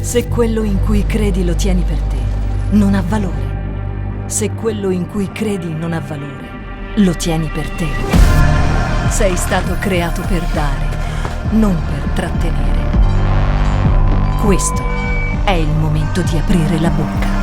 Se quello in cui credi lo tieni per te, non ha valore. Se quello in cui credi non ha valore, lo tieni per te. Sei stato creato per dare, non per trattenere. Questo è il momento di aprire la bocca.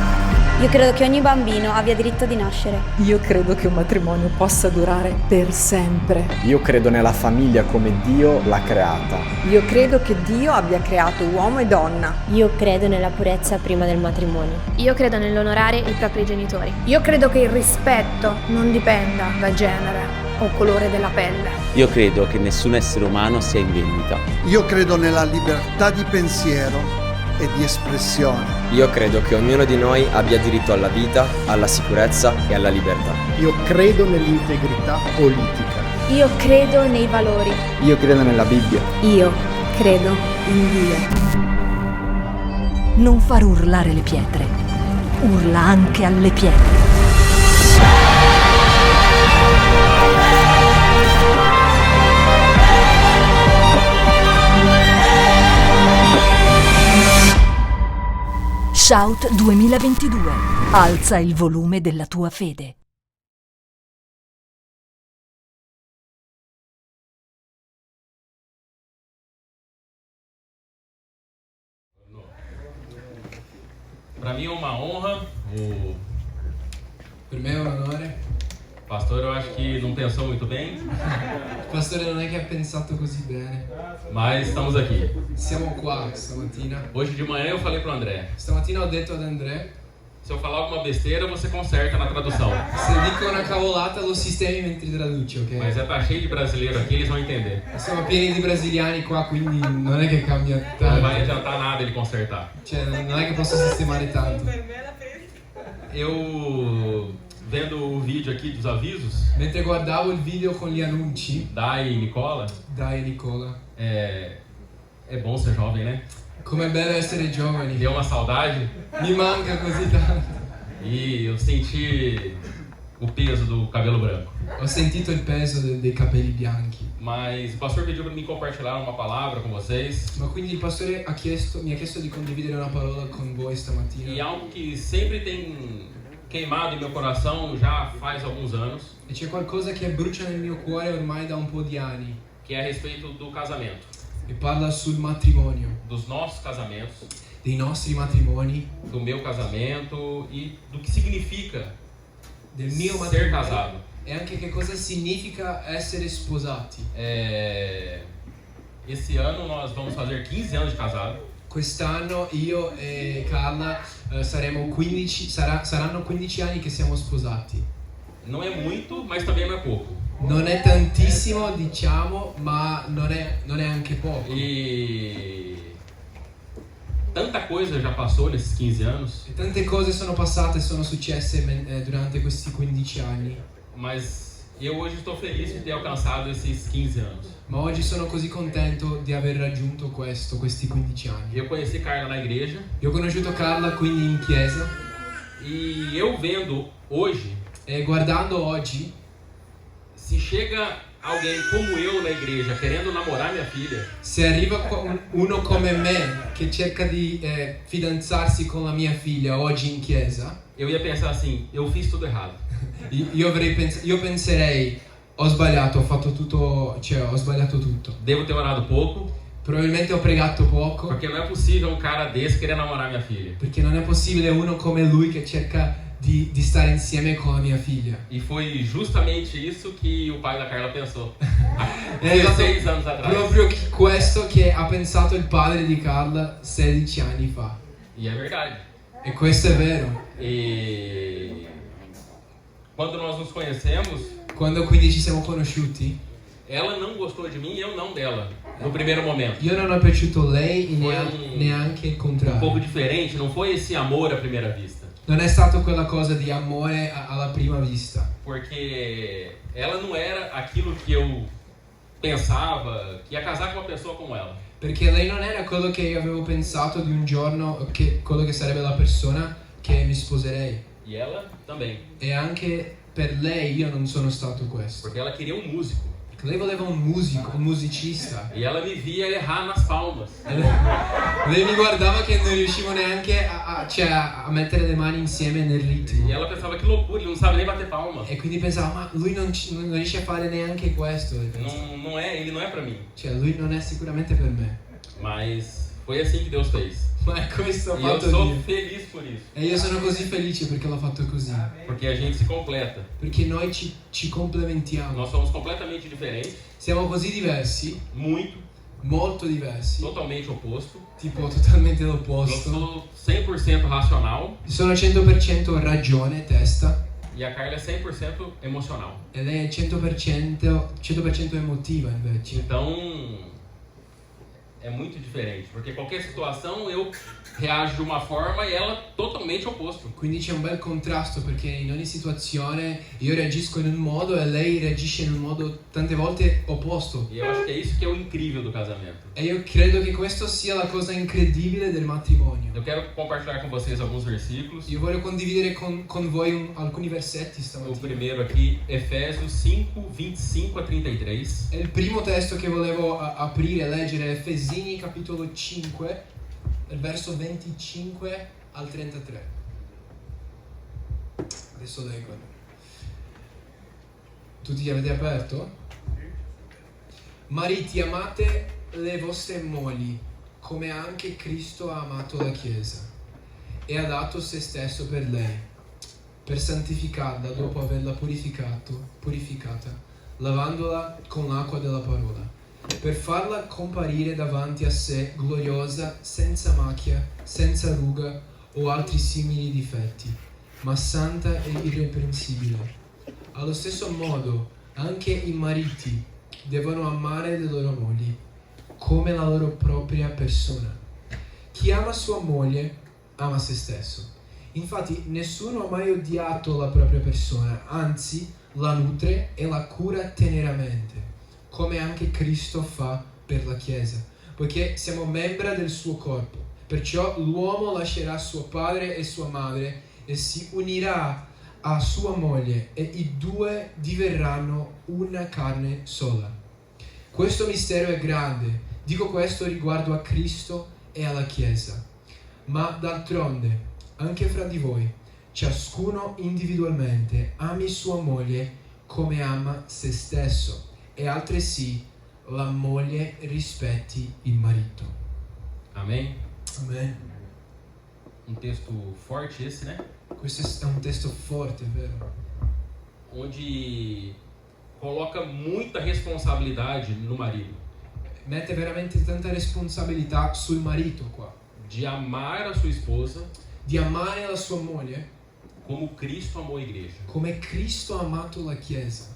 Io credo che ogni bambino abbia diritto di nascere. Io credo che un matrimonio possa durare per sempre. Io credo nella famiglia come Dio l'ha creata. Io credo che Dio abbia creato uomo e donna. Io credo nella purezza prima del matrimonio. Io credo nell'onorare i propri genitori. Io credo che il rispetto non dipenda da genere o colore della pelle. Io credo che nessun essere umano sia in vendita. Io credo nella libertà di pensiero e di espressione. Io credo che ognuno di noi abbia diritto alla vita, alla sicurezza e alla libertà. Io credo nell'integrità politica. Io credo nei valori. Io credo nella Bibbia. Io credo in Dio. Non far urlare le pietre. Urla anche alle pietre. Shout 2022. Alza il volume della tua fede. Para mim é uma honra. Per me è un onore. Pastor, eu acho que não pensou muito bem. Il pastore non è che ha pensato così bene. Mas estamos aqui. Siamo qua stamattina. Hoje de manhã eu falei pro André. Stamattina ho detto ad André. Se eu falar alguma besteira, você conserta na tradução. Se dico una cavolata, lo sistemi mentre traduci, ok? Mas tá cheio de brasileiro aqui, eles vão entender. Siamo pieni di brasiliani qua, quindi non è che cambia tanto. Não vai adiantar nada ele consertar. Cioè, non è che posso sistemare tanto. Eu vendo o vídeo aqui dos avisos. Mentre guardavo il video con gli annunci. Dai e Nicola. É bom ser jovem, né? Com'è bello essere giovani. Deu uma saudade. Mi manca così tanto. E eu senti o peso do cabelo branco. Ho sentito il peso dei capelli bianchi. Mas o pastor pediu para mim compartilhar uma palavra com vocês. Ma quindi il pastore mi ha chiesto di condividere una parola con voi stamattina. E algo que sempre tem queimado em meu coração já faz alguns anos. E c'è qualcosa che brucia nel mio cuore ormai da un po' di anni. Que é a respeito do casamento. E parla sul matrimonio. Dos nossos casamentos. Dei nostri matrimoni. Do meu casamento e do que significa del mio ser casado. E anche che cosa significa essere sposati. Esse ano nós vamos fazer 15 anos de casado. Quest'anno io e Carla saranno 15 anni che siamo sposati. Non è muito, mas também não é pouco. Non è tantissimo, diciamo, ma non è anche poco. E tanta coisa já passou nesses 15 anos. E tante cose sono passate e sono successe durante questi 15 anni. Mas eu hoje estou feliz de ter alcançado esses 15 anos. Ma oggi sono così contento di aver raggiunto questi 15 anni. Eu conheci Carla na igreja. Io ho conosciuto Carla quindi in chiesa. E eu vendo hoje. E guardando oggi. Se chega alguém como eu na igreja querendo namorar minha filha. Se arriva uno come me che cerca di fidanzarsi con la mia figlia oggi in chiesa. Eu ia pensar assim, eu fiz tudo errado. Io penserei, ho sbagliato, ho sbagliato tutto. Devo ter orado pouco. Probabilmente ho pregato poco. Perché non è possibile un cara desse querer namorar minha filha. Perché non è possibile uno come lui che cerca di stare insieme con la mia figlia. E foi justamente isso que o pai da Carla pensou. 16 anos atrás. Proprio questo che ha pensato il padre di Carla 16 anni fa. E é verdade. E questo è vero. E quando nós nos conhecemos, quando quindi ci siamo conosciuti, ela não gostou de mim e eu não dela no primeiro momento. Io non ho piaciuto lei e neanche il contrario. Um pouco diferente, não foi esse amor à primeira vista. Non è stato quella cosa di amore alla prima vista. Porque ela não era aquilo que eu pensava que ia casar com uma pessoa como ela. Perché lei non era quello che io avevo pensato di un giorno, quello che sarebbe la persona che mi sposerei. E ela também. E anche per lei io non sono stato questo. Perché ela queria um músico. Lei voleva un musico, un musicista. E ela me via errar nas palmas. Lei mi guardava che non riuscivo neanche a mettere le mani insieme nel ritmo. E ela pensava che loucura, ele não sabe nem bater palma. E quindi pensava, ma lui non riesce a fare neanche questo. Ele não é pra mim. Cioè, lui non è sicuramente per me. Mas foi assim que Deus fez. Ma è come sto E fatto eu sou Dio. feliz por isso. E io sono così felice perché l'ho fatto così. Porque a gente se completa. Perché noi ci complementiamo. Nós somos completamente diferentes. Siamo così diversi. Molto diversi. Totalmente oposto. Tipo totalmente Eu l'opposto. sou 100% racional. Sono 100% ragione, testa. E a Carla é 100% emocional. E lei è 100% emotiva invece. Então é muito diferente, porque qualquer situação eu reajo de uma forma e ela totalmente oposto. Quindi c'è un bel contrasto perché in ogni situazione io reagisco in un modo e lei reagisce in un modo tante volte opposto. E eu acho que é isso que é o incrível do casamento. E io credo che questo sia la cosa incredibile del matrimonio. Eu quero compartilhar com vocês alguns versículos. Io voglio condividere con voi alcuni versetti O stamattina. primeiro aqui, Efésios 5, 25 a 33. E il primo testo che volevo aprire e leggere è Efesini capitolo 5, il verso 25 al 33. Adesso leggo. Tutti li avete aperto? Mariti, amate le vostre mogli come anche Cristo ha amato la Chiesa e ha dato se stesso per lei, per santificarla dopo averla purificata, lavandola con l'acqua della parola, per farla comparire davanti a sé gloriosa, senza macchia, senza ruga o altri simili difetti, ma santa e irreprensibile. Allo stesso modo, anche i mariti devono amare le loro mogli come la loro propria persona. Chi ama sua moglie ama se stesso. Infatti, nessuno ha mai odiato la propria persona, anzi la nutre e la cura teneramente, come anche Cristo fa per la Chiesa, poiché siamo membra del suo corpo. Perciò l'uomo lascerà suo padre e sua madre e si unirà a sua moglie e i due diverranno una carne sola. Questo mistero è grande, dico questo riguardo a Cristo e alla Chiesa. Ma d'altronde, anche fra di voi, ciascuno individualmente ami sua moglie come ama se stesso e altresì la moglie rispetti il marito. Amém? Amen. Um texto forte esse, né? Questo è un testo forte, vero? Onde coloca muita responsabilidade no marido. Mette veramente tanta responsabilità sul marito qua. De amar a sua esposa, di amare la sua moglie como Cristo amou a igreja. Come Cristo ha amato la Chiesa.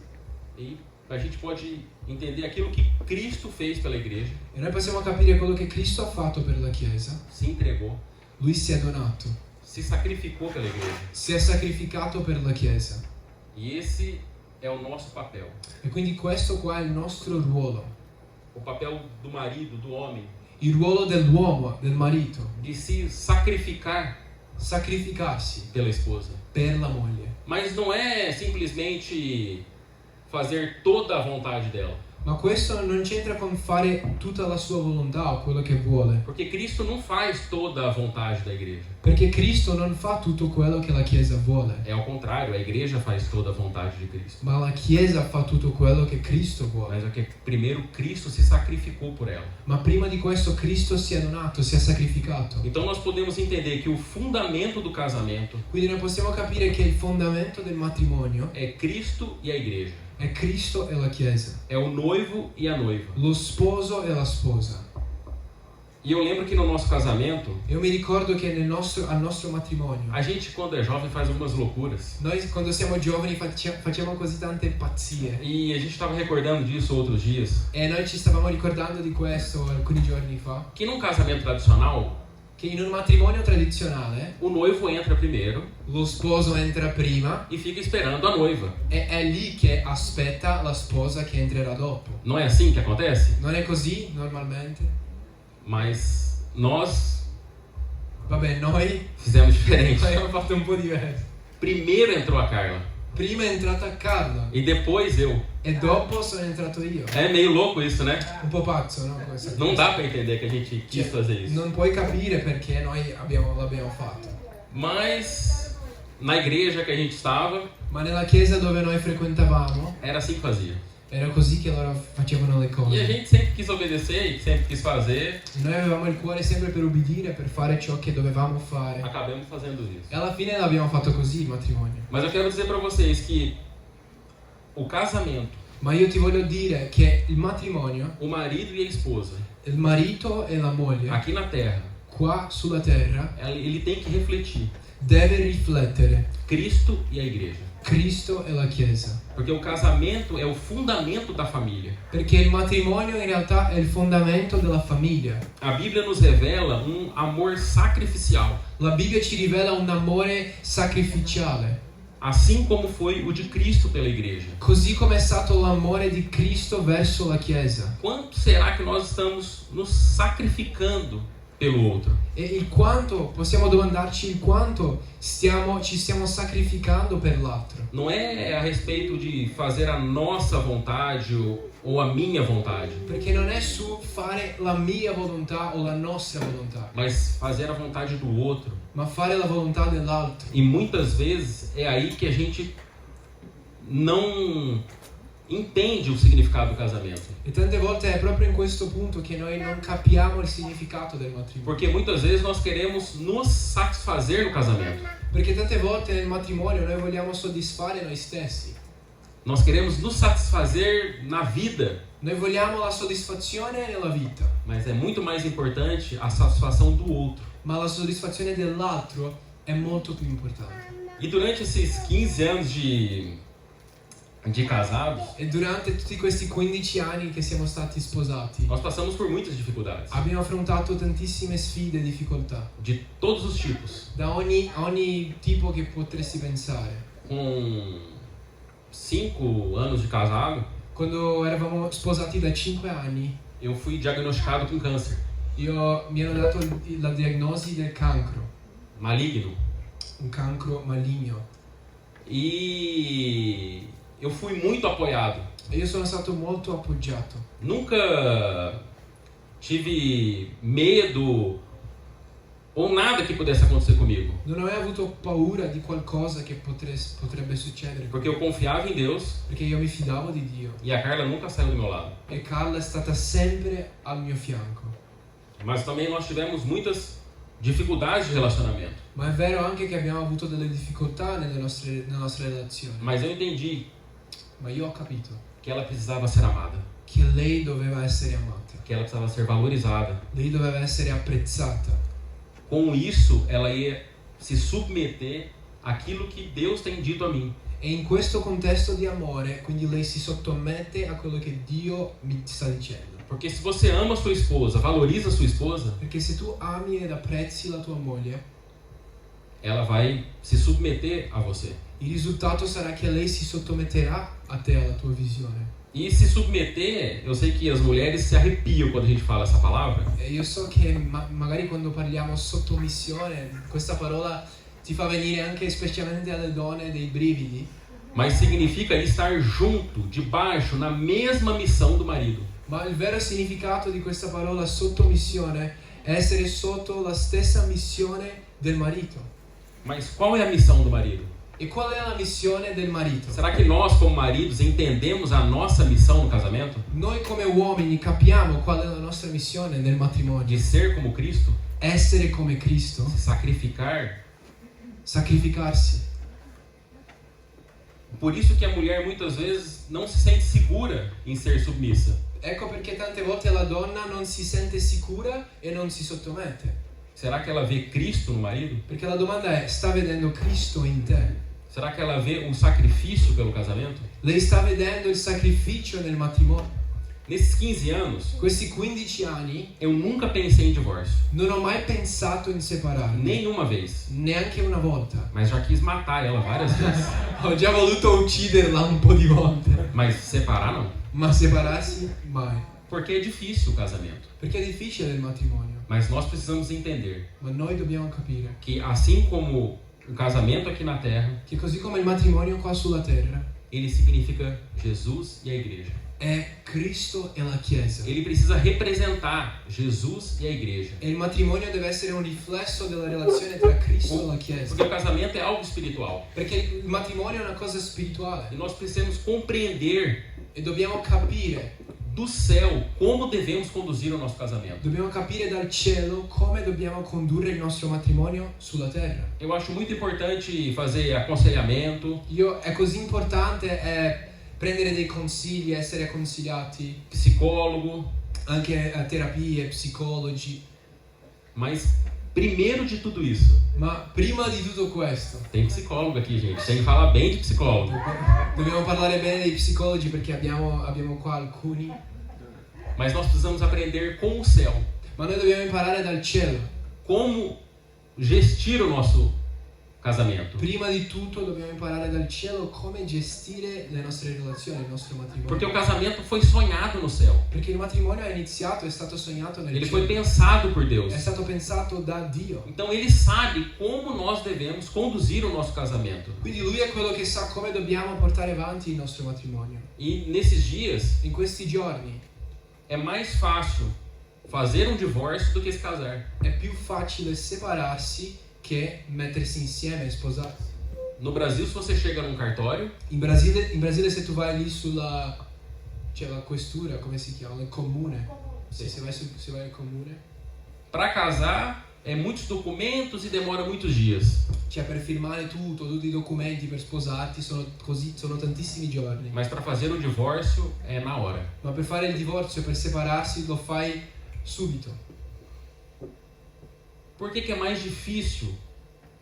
E a gente pode entender aquilo que Cristo fez pela igreja. E noi possiamo capire quello che Cristo ha fatto per la Chiesa. Se entregou. Lui si è donato. Se sacrificou pela igreja. Si è sacrificato per la Chiesa. E esse é o nosso papel. E quindi questo qua è il nostro ruolo. O papel do marido, do homem. Il ruolo dell'uomo, del marito. De se sacrificar. Sacrificarsi. Pela esposa. Per la moglie. Mas não é simplesmente fazer toda a vontade dela. Ma questo non c'entra con fare tutta la sua volontà o quello che vuole. Porque Cristo não faz toda a vontade da igreja. Perché Cristo non fa tutto quello che la Chiesa vuole. É ao contrário, a igreja faz toda a vontade de Cristo. Ma la Chiesa fa tutto quello che Cristo vuole. Mas é que primeiro Cristo se sacrificou por ela. Ma prima di questo Cristo si è donato, si è sacrificato. Então nós podemos entender que o fundamento do casamento, quindi noi possiamo capire che il fondamento del matrimonio é Cristo e a igreja. È Cristo e la Chiesa. É o noivo e a noiva. Lo sposo e la sposa. E eu lembro que no nosso casamento, eu mi ricordo che al nostro matrimonio, a gente quando é jovem faz algumas loucuras. Noi quando siamo giovani facciamo così tante pazzie. E a gente estava recordando disso outros dias. E noi ci stavamo ricordando di questo alcuni giorni fa. Que num casamento tradicional, che in un matrimonio tradizionale, o noivo entra primeiro, lo sposo entra prima e fica esperando a noiva. E è lì che aspetta la sposa che entrerà dopo. Não é assim que acontece? Non è così normalmente? Mas nós, vabbè, noi fizemos diferente. Abbiamo fatto un po' diverso. Primeiro entrou a Carla. Prima è entrata Carla. E depois eu. E dopo sono entrato io. É meio louco isso, né? Un po' pazzo, no? Não dá pra entender que a gente quis fazer isso. Non puoi capire perché noi l'abbiamo fatto. Mas na igreja que a gente estava, ma nella chiesa dove noi frequentavamo, era assim que fazia. Era così che loro facevano le cose. E a gente sempre quis obedecer e sempre quis fazer. Noi avevamo il cuore sempre per obbedire, per fare ciò che dovevamo fare. Acabamos fazendo isso. E alla fine l'abbiamo fatto così il matrimonio. Mas eu quero dizer para vocês que o casamento, ma io ti voglio dire che il matrimonio, o marido e a esposa, il marito e la moglie, aqui na terra, qua sulla terra, ele tem que refletir, deve riflettere Cristo e a igreja. Cristo e la Chiesa. Porque o casamento é o fundamento da família. Perché il matrimonio in realtà è il fondamento della famiglia. A Bíblia nos revela amor sacrificial. La Bibbia ci rivela un amore sacrificiale. Assim como foi o de Cristo pela igreja. Così come è stato l'amore di Cristo verso la Chiesa. Quanto será que nós estamos nos sacrificando pelo outro? E il quanto, possiamo domandarci il quanto ci stiamo sacrificando per l'altro. Não é a respeito de fazer a nossa vontade ou a minha vontade. Perché non è su fare la mia volontà o la nostra volontà. Mas fazer a vontade do outro. Ma fare la volontà dell'altro. E muitas vezes é aí que a gente não entende o significado do casamento. E tante volte è proprio in questo punto che noi non capiamo il significato del matrimonio. Porque muitas vezes nós queremos nos satisfazer no casamento. Perché tante volte nel matrimonio noi vogliamo soddisfare noi stessi. Nós queremos nos satisfazer na vida. Noi vogliamo la soddisfazione nella vita. Mas é muito mais importante a satisfação do outro. Ma la soddisfazione dell'altro è molto più importante. E durante esses 15 anos de casados, e durante tutti questi 15 anni che siamo stati sposati, nós passamos por muitas dificuldades. Abbiamo affrontato tantissime sfide e difficoltà. De todos os tipos. Da ogni tipo che potresti pensare. Com 5 anos de casado, quando eravamo sposati da 5 anni, eu fui diagnosticado com câncer. Mi hanno dato la diagnosi del cancro. Maligno. Un cancro maligno. E eu fui muito apoiado. E io sono stato molto appoggiato. Nunca tive medo ou nada que pudesse acontecer comigo. Non ho mai avuto paura di qualcosa che potrebbe succedere. Porque eu confiava em Deus. Perché io mi fidavo di Dio. E a Carla nunca saiu do meu lado. E Carla è stata sempre al mio fianco. Mas também nós tivemos muitas dificuldades de relacionamento. Ma è vero anche che abbiamo avuto delle difficoltà nella nostra relazione. Mas eu entendi. Ma io ho capito que ela precisava ser amada. Che lei doveva essere amata. Que ela precisava ser valorizada. Lei doveva essere apprezzata. Com isso, ela ia se submeter àquilo que Deus tem dito a mim. E in questo contesto di amore, quindi lei si sottomette a quello che Dio mi sta dicendo. Porque se você ama sua esposa, valoriza sua esposa, perché se tu ami ed apprezzi la tua moglie, ela vai se submeter a você. Il risultato sarà che lei si sottometterà a te, alla tua visione. E se submeter, eu sei que as mulheres se arrepiam quando a gente fala essa palavra. E io so che magari quando parliamo sottomissione, questa parola ti fa venire anche specialmente alle donne dei brividi. Mas significa estar junto, debaixo, na mesma missão do marido. Ma il vero significato di questa parola sottomissione è essere sotto la stessa missione del marito. Mas qual é a missão do marido? E qual è la missione del marito? Será que nós, como maridos, entendemos a nossa missão no casamento? Noi come uomini capiamo qual è la nostra missione nel matrimonio? De ser como Cristo? Essere come Cristo? Se sacrificar? Sacrificarsi. Por isso que a mulher muitas vezes não se sente segura em ser submissa. Ecco perché tante volte la donna non si sente sicura e non si sottomette. Será que ela vê Cristo no marido? Perché la domanda è: sta vedendo Cristo in te? Será que ela vê um sacrifício pelo casamento? Lei sta vedendo il sacrificio nel matrimonio? Nesses 15 anos, questi 15 anni, eu nunca pensei em divórcio. Non ho mai pensato in separarmi. Nenhuma vez. Neanche una volta. Mas já quis matar ela várias vezes. Ho già voluto ucciderla un po' di volte. Mas separar não. Ma separarsi mai. Porque é difícil o casamento. Perché è difficile il matrimonio. Mas nós precisamos entender. Ma noi dobbiamo capire que assim como o casamento aqui na terra, che così come il matrimonio qua sulla terra, ele significa Jesus e a igreja. è Cristo e la Chiesa. Ele precisa representar Jesus e a igreja. E il matrimonio deve essere un riflesso della relazione tra Cristo e la Chiesa. Porque o casamento é algo espiritual. Perché il matrimonio è una cosa spirituale. E nós precisamos compreender e dobbiamo capire do céu como devemos conduzir o nosso casamento. Dobbiamo capire dal cielo come dobbiamo condurre il nostro matrimonio sulla terra. Eu acho muito importante fazer aconselhamento. È così importante prendere dei consigli, essere consigliati, psicólogo, anche terapie, psicologi. Mas primeiro de tudo isso, ma prima di tutto questo, tem psicólogo aqui, gente. Tem que falar bem de psicólogo. Dobbiamo parlare bene dei psicologi perché abbiamo qua alcuni. Mas nós precisamos aprender com o céu. Ma noi dobbiamo imparare dal cielo. Como gestir o nosso casamento. Prima di tutto dobbiamo imparare dal cielo come gestire le nostre relazioni, il nostro matrimonio. Porque o casamento foi sonhado no céu. Perché il matrimonio è iniziato, è stato sognato nel cielo. Ele foi pensado por Deus. È stato pensato da Dio. Então ele sabe como nós devemos conduzir o nosso casamento. Quindi lui è quello che sa come dobbiamo portare avanti il nostro matrimonio. E nesses dias, in questi giorni, é mais fácil fazer divórcio do que se casar. È più facile separarsi che mettersi insieme e sposarsi. No Brasil, se você chega num cartório, in Brasile se tu vai lì sulla la questura, come si chiama, il comune. Se vai al comune. Para casar é muitos documentos e demora muitos dias. Cioè per firmare tutti i documenti per sposarti sono tantissimi giorni. Mas para fazer o divórcio é na hora. Ma per fare il divorzio, per separarsi, lo fai subito. Por que é mais difícil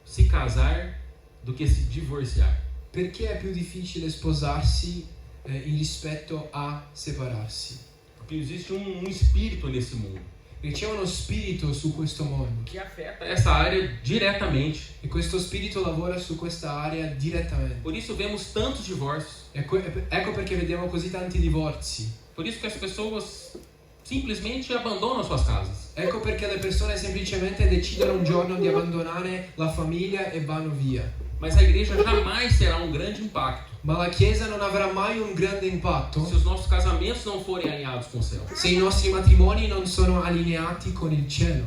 se casar do que se divorciar? Perché è più difficile sposarsi in rispetto a separarsi? Porque existe espírito nesse mundo. Perché c'è uno spirito su questo mondo che affeta essa área diretamente. E questo spirito lavora su questa area direttamente. Por isso vemos tantos divórcios. Ecco perché vediamo così tanti divorzi. Por isso que as pessoas simplesmente abandonam suas casas. Ecco perché le persone semplicemente decidono un giorno di abbandonare la famiglia e vanno via. Mas a igreja jamais terá grande impacto. Ma la Chiesa non avrà mai un grande impatto se os nossos casamentos não forem alinhados com o céu. Se i nostri matrimoni non sono allineati con il cielo.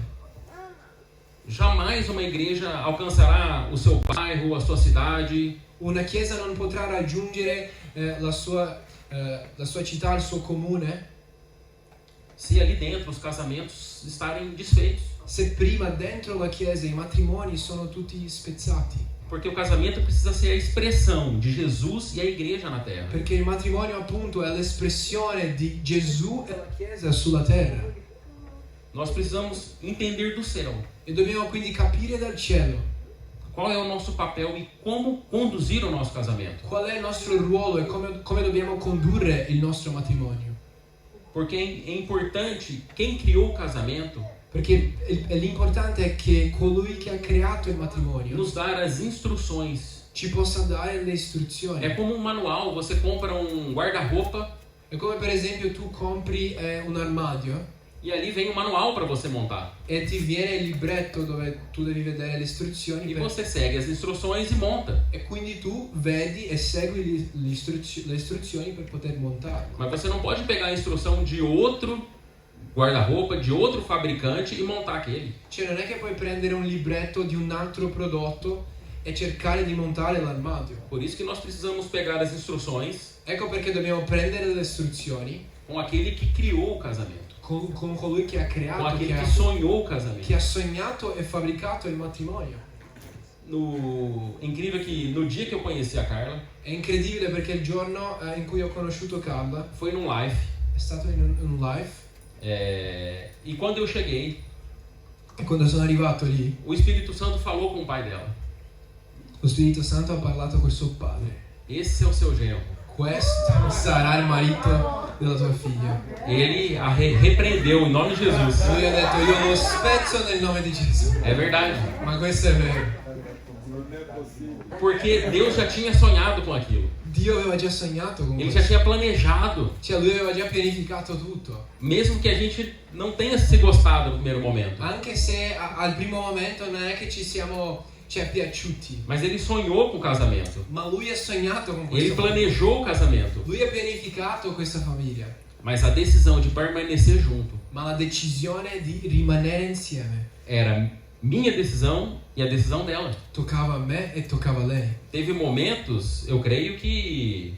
Jamais uma igreja alcançará o seu bairro, a sua cidade. Una Chiesa non potrà raggiungere la sua città, il suo comune, se ali dentro os casamentos estarem desfeitos. Se prima dentro la Chiesa i matrimoni sono tutti spezzati. Porque o casamento precisa ser a expressão de Jesus e a igreja na terra. Perché il matrimonio appunto è l'espressione di Gesù e la Chiesa sulla terra. Nós precisamos entender do céu. E dobbiamo quindi capire dal cielo. Qual é o nosso papel e como conduzir o nosso casamento? Qual è il nostro ruolo e come dobbiamo condurre il nostro matrimonio? Porque é importante quem criou o casamento. Perché l'importante è che colui che ha creato il matrimonio nos dar as instruções. Ci possa dare le istruzioni. É como manual, você compra guarda-roupa. È come per esempio tu compri un armadio. E ali vem manual para você montar. E ti viene il libretto dove tu devi vedere le istruzioni. E você segue as instruções e monta. E quindi tu vedi e segui le istruzioni per poter montarlo. Mas você não pode pegar a instrução de outro guarda-roupa de outro fabricante e montar aquele. Cioè non è che puoi prendere un libretto di un altro prodotto e cercare di montare l'armadio. Por isso que nós precisamos pegar as instruções. Ecco perché dobbiamo prendere le istruzioni com aquele que criou o casamento. Con colui che ha creato, com aquele que sonhou o casamento. Che ha sognato e fabbricato il matrimonio. Incrível que no dia que eu conheci a Carla, è incredibile perché il giorno in cui ho conosciuto Carla foi num live. È stato in un live. E quando eu cheguei, e quando sono arrivato lì, o Espírito Santo falou com o pai dela. Lo Spirito Santo ha parlato col suo padre. Esse é o seu genro. Questo sarà il marito della tua figlia. Ele a repreendeu em nome de Jesus. Lui ha detto io lo spezzo nel nome di Gesù. É verdade. Ma questo è vero. Porque Deus já tinha sonhado com aquilo. Dio aveva già sognato con Ele já tinha planejado. Cioè lui aveva già pianificato tutto. Mesmo que a gente não tenha se gostado no primeiro momento. Anche se al primo momento non è che ci siamo ci è piaciuti. Mas ele sonhou com o casamento. Ma lui ha sognato con Ele questa planejou o casamento. Lui ha pianificato questa famiglia. Mas a decisão de permanecer junto Ma la decisione di rimanere insieme era minha decisão e a decisão dela. toccava a me e toccava a lei. Teve momentos, eu creio que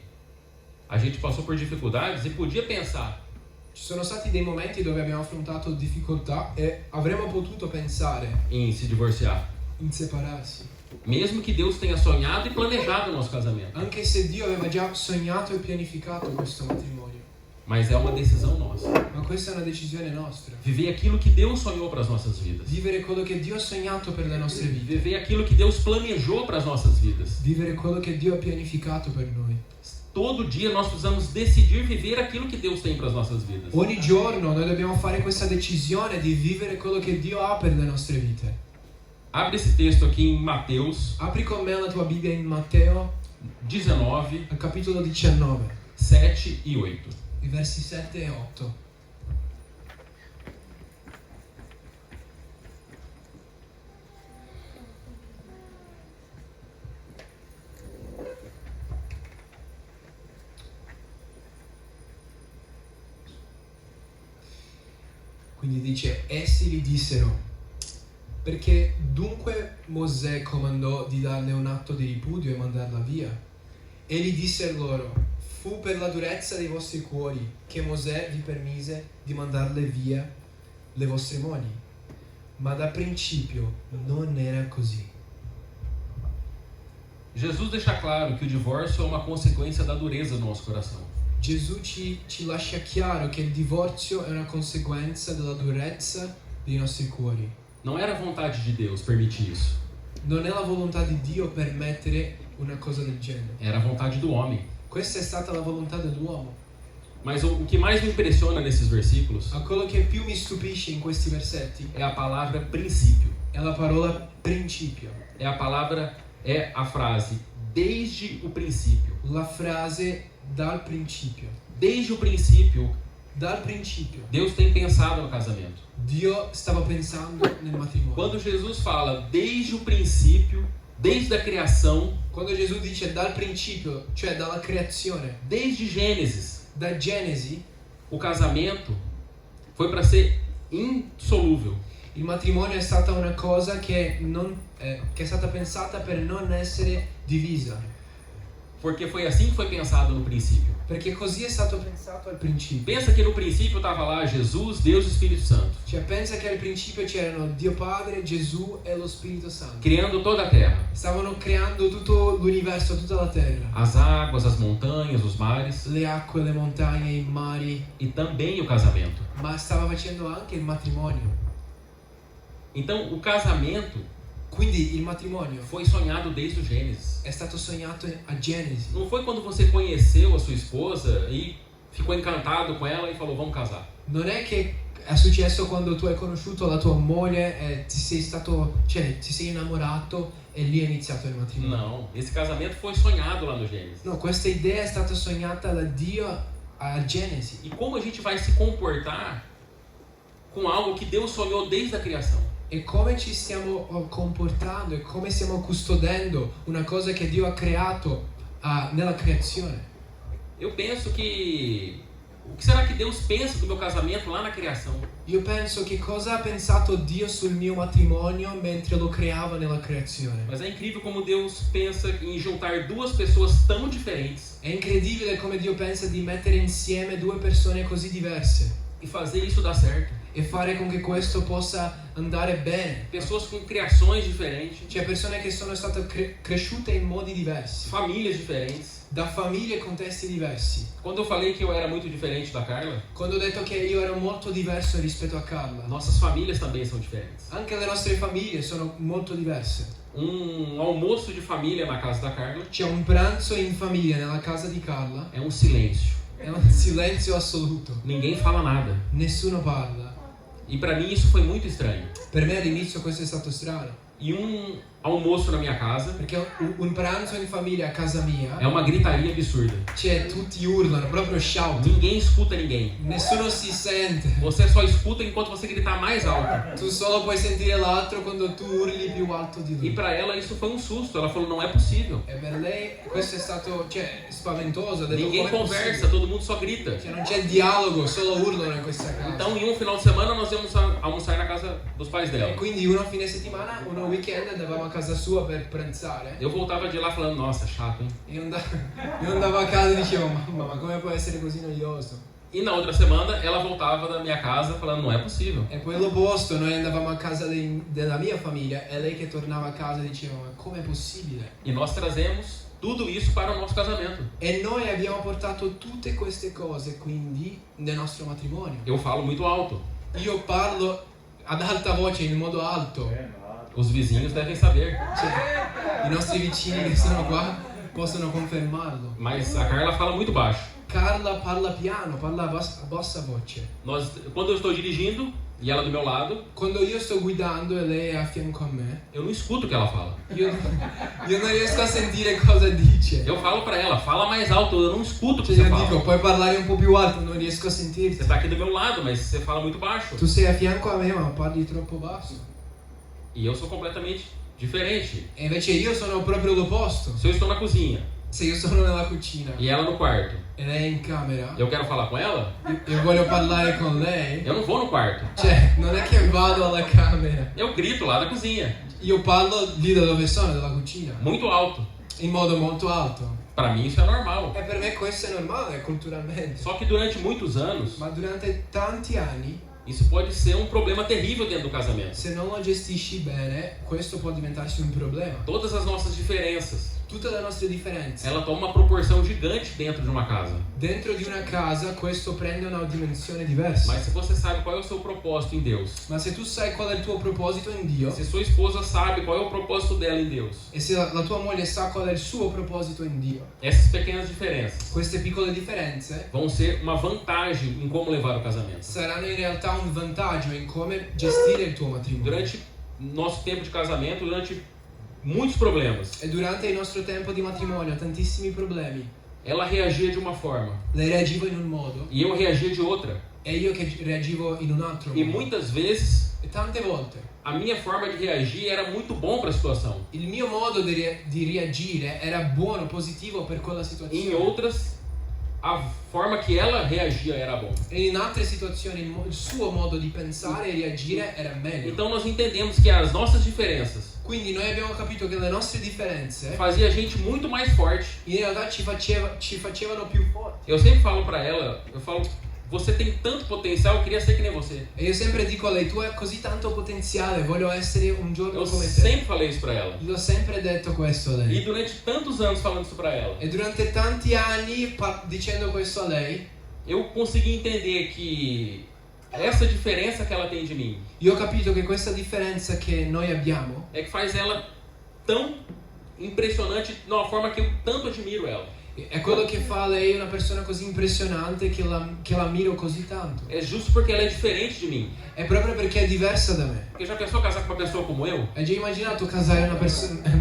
a gente passou por dificuldades e podia pensar: Ci sono stati dei momenti dove abbiamo affrontato difficoltà e avremmo potuto pensare em se divorciar. in separarsi. Mesmo que Deus tenha sonhado e planejado o nosso casamento. Anche se Dio aveva già sognato e pianificato questo matrimonio. Mas é uma decisão nossa. Ma questa è una decisione nostra. Viver aquilo que Deus sonhou para as nossas vidas. Vivere quello che Dio ha sognato per le nostre vite. Viver aquilo que Deus planejou para as nossas vidas. Vivere quello che Dio ha pianificato per noi. Todo dia nós precisamos decidir viver aquilo que Deus tem para as nossas vidas. Ogni giorno noi dobbiamo fare questa decisione di vivere quello che Dio ha per le nostre vite. Abre esse texto aqui em Mateus. Apri con me la tua Bibbia in Matteo 19, al capitolo 19, 7 e 8. i versi 7 e 8. Quindi dice, essi gli dissero: perché dunque Mosè comandò di darle un atto di ripudio e mandarla via? Egli disse loro: fu per la durezza dei vostri cuori che Mosè vi permise di mandarle via le vostre mogli, ma da principio non era così. Jesus deixa claro que o divórcio é uma consequência da dureza do nosso coração. Gesù ci lascia chiaro che il divorzio è una conseguenza della durezza dei nostri cuori. Não era vontade de Deus permitir isso. Non è la volontà di Dio permettere una cosa del genere. Era a vontade do homem. Questa è stata la volontà dell'uomo. Mas o que mais me impressiona nesses versículos Ma quello che più mi stupisce in questi versetti é a palavra princípio. è la parola principio. É a frase desde o princípio. La frase dal principio. Desde o princípio, Dal principio. Deus tem pensado no casamento. Dio stava pensando nel matrimonio. Quando Jesus fala desde o princípio, desde a criação, Quando Gesù dice dal principio, cioè dalla creazione, desde Gênesis, da Genesi, o casamento foi para ser insolúvel. il matrimonio è stata una cosa che è stata pensata per non essere divisa. Porque foi assim que foi pensado no princípio. Perché così è stato pensato al principio. Pensa que no princípio estava lá Jesus, Deus e o Espírito Santo. Cioè pensa che al principio c'erano Dio Padre, Gesù e lo Spirito Santo. Criando toda a terra. Stavano creando tutto l'universo, tutta la terra. As águas, as montanhas, os mares. Le acque, le montagne, i mari. E também o casamento. Ma stava facendo anche il matrimonio. Então o casamento, quindi il matrimonio, foi sonhado desde o Gênesis. È stato sognato a Genesi. Não foi quando você conheceu a sua esposa e ficou encantado com ela e falou vamos casar. Non è che è successo quando tu hai conosciuto la tua moglie e ti sei innamorato e lì è iniziato il matrimonio. Não, esse casamento foi sonhado lá no Gênesis. No, questa idea è stata sognata da Dio a Genesi. E como a gente vai se comportar com algo que Deus sonhou desde a criação? E come ci stiamo comportando e come stiamo custodendo una cosa che Dio ha creato nella creazione. Eu penso que o que será que Deus pensa do meu casamento lá na criação? Io penso che cosa ha pensato Dio sul mio matrimonio mentre lo creava nella creazione. Mas é incrível como Deus pensa em juntar duas pessoas tão diferentes. È incredibile come Dio pensa di mettere insieme due persone così diverse e fazer isso dar certo. E fare con che questo possa andare bene. Pessoas com criações diferentes. Cioè persone che sono state cresciute in modi diversi. Famílias diferentes. Da famiglie e contesti diversi. Quando eu falei que eu era muito diferente da Carla, quando ho detto che io ero molto diverso rispetto a Carla, nossas famílias também são diferentes. Anche le nostre famiglie sono molto diverse. Almoço de família na casa da Carla. C'è un pranzo in famiglia nella casa di Carla. É silêncio. È un silenzio assoluto. Ninguém fala nada. Nessuno parla. E para mim isso foi muito estranho. Per me all'inizio questo è stato strano. E um almoço na minha casa. Perché un pranzo in famiglia a casa mia. É uma gritaria absurda. Cioè, tutti urlano, proprio shout. Ninguém escuta ninguém. Nessuno si sente. Você só escuta enquanto você gritar mais alto. Tu solo puoi sentire l'altro quando tu urli più alto di lui. E pra ela isso foi um susto. Ela falou, não é possível. E per lei questo è stato, spaventoso. Ninguém conversa, todo mundo só grita. Cioè, non c'è dialogo, solo urlano in questa casa. Então, em um final de semana, nós íamos almoçar na casa dos pais dela. E quindi uno fine settimana, uno weekend andavamo a casa sua per pranzare. Eu voltava de lá falando, nossa, chato, hein? Io andavo a casa e dicevo, mamma, ma come può essere così noioso? E na outra semana, ela voltava da minha casa falando, não é possível. E poi l'opposto, noi andavamo a casa della mia famiglia e lei che tornava a casa diceva, ma com'è possibile? E nós trazemos tudo isso para o nosso casamento. E noi abbiamo portato tutte queste cose quindi nel nostro matrimonio. Eu falo muito alto. Io parlo ad alta voce, in modo alto. Os vizinhos devem saber. Cioè, i nostri vicini che sono qua possono confermarlo. Mas a Carla fala muito baixo. Carla parla piano, parla a bassa voce. Quando eu estou dirigindo e ela do meu lado, quando io sto guidando e lei è a fianco a me, eu não escuto o que ela fala. Io non riesco a sentire cosa dice. Eu falo pra ela, fala mais alto, eu não escuto o que você você fala. Dico, puoi parlare un po' più alto, non riesco a sentirti. Você tá aqui do meu lado, mas você fala muito baixo. Tu sei a fianco a me, ma parli troppo basso. E eu sou completamente diferente. E invece io sono proprio l'opposto. Se eu estou na cozinha, se io sono nella cucina e ela no quarto, e lei è in camera, eu quero falar com ela, io voglio parlare con lei, eu não vou no quarto. Cioè, non è che vado alla camera. Eu grito lá da cozinha. Io parlo lì da dove sono, dalla cucina. Muito alto. In modo molto alto. Pra mim isso é normal. E per me questo è normale, culturalmente. Só que durante muitos anos, ma durante tanti anni, isso pode ser um problema terrível dentro do casamento. Se non lo gestisci bene, questo può diventarsi un problema. Todas as nossas diferenças, tutte le nostre differenze, ela toma uma proporção gigante dentro de uma casa. Dentro di una casa questo prende una dimensione diversa. Mas se você sabe qual é o seu propósito em Deus, ma se tu sai qual è il tuo proposito in Dio, se sua esposa sabe qual é o propósito dela em Deus, e se la tua moglie sa qual è il suo proposito in Dio, essas pequenas diferenças, queste piccole differenze, vão ser uma vantagem em como levar o casamento. Saranno in realtà un vantaggio in come gestire il tuo matrimonio. Durante nosso tempo de casamento, durante muitos problemas, e durante il nostro tempo di matrimonio, tantissimi problemi, ela reagia de uma forma, lei reagiva in un modo, e eu reagia de outra, e io che reagivo in un altro modo. E muitas vezes, e tante volte, a minha forma de reagir era muito bom para a situação. Il mio modo di reagire era buono, positivo per quella situazione. Em outras, a forma que ela reagia era bom. E in altre situazioni il suo modo di pensare e reagire era meglio. Então nós entendemos que as nossas diferenças, quindi noi abbiamo capito che le nostre differenze fazia a gente muito mais forte. In realtà ci facevano più forti. Eu sempre falo para ela, eu falo, você tem tanto potencial, eu queria ser que nem você. E io sempre dico a lei, tu hai così tanto potenziale, voglio essere un giorno come te. Eu sempre falei isso para ela. L'ho sempre detto questo a lei. E durante tantos anos falando isso para ela. E durante tanti anni dicendo questo a lei, eu consegui entender que essa diferença que ela tem de mim, io ho capito che questa differenza che noi abbiamo é que faz ela tão impressionante, de uma forma que eu tanto admiro ela. È quello che fa lei una persona così impressionante che l'ammiro così tanto. É justo porque ela é diferente de mim. È proprio perché è diversa da me. Porque já pensou casar com uma pessoa como eu? Hai già immaginato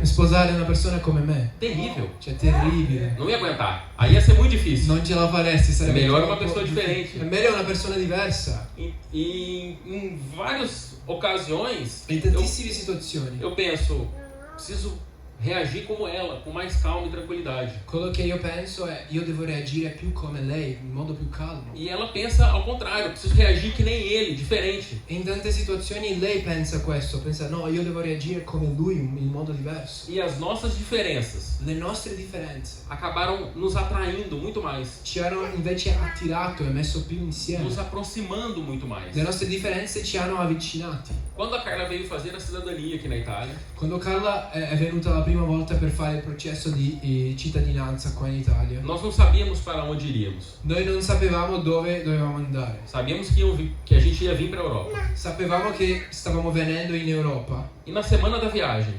sposare una persona come me? Terrível. Cioè terribile. Não ia aguentar. Aí ia ser muito difícil. Non ce la faresti, sarebbe melhor uma pessoa diferente. È meglio una persona diversa. E em várias ocasiões, in tantissime situazioni, eu penso, preciso reagir como ela, com mais calma e tranquilidade. Quello che io penso è, io devo reagire più come lei, in modo più calmo. E ela pensa ao contrário, preciso reagir que nem ele, diferente. E in tante situazioni lei pensa questo, pensa no, io devo reagire come lui, in modo diverso. E as nossas diferenças, le nostre differenze, acabaram nos atraindo muito mais. Ci hanno invece attirato e messo più insieme. Nos aproximando muito mais. Le nostre differenze ci hanno avvicinati. Quando a Carla veio fazer a cidadania aqui na Itália, quando Carla è venuta la prima volta per fare il processo di cittadinanza qua in Italia, nós não sabíamos para onde iríamos. Noi non sapevamo dove dovevamo andare. Sabíamos que a gente ia vir para a Europa. Sapevamo che stavamo venendo in Europa. E na semana da viagem,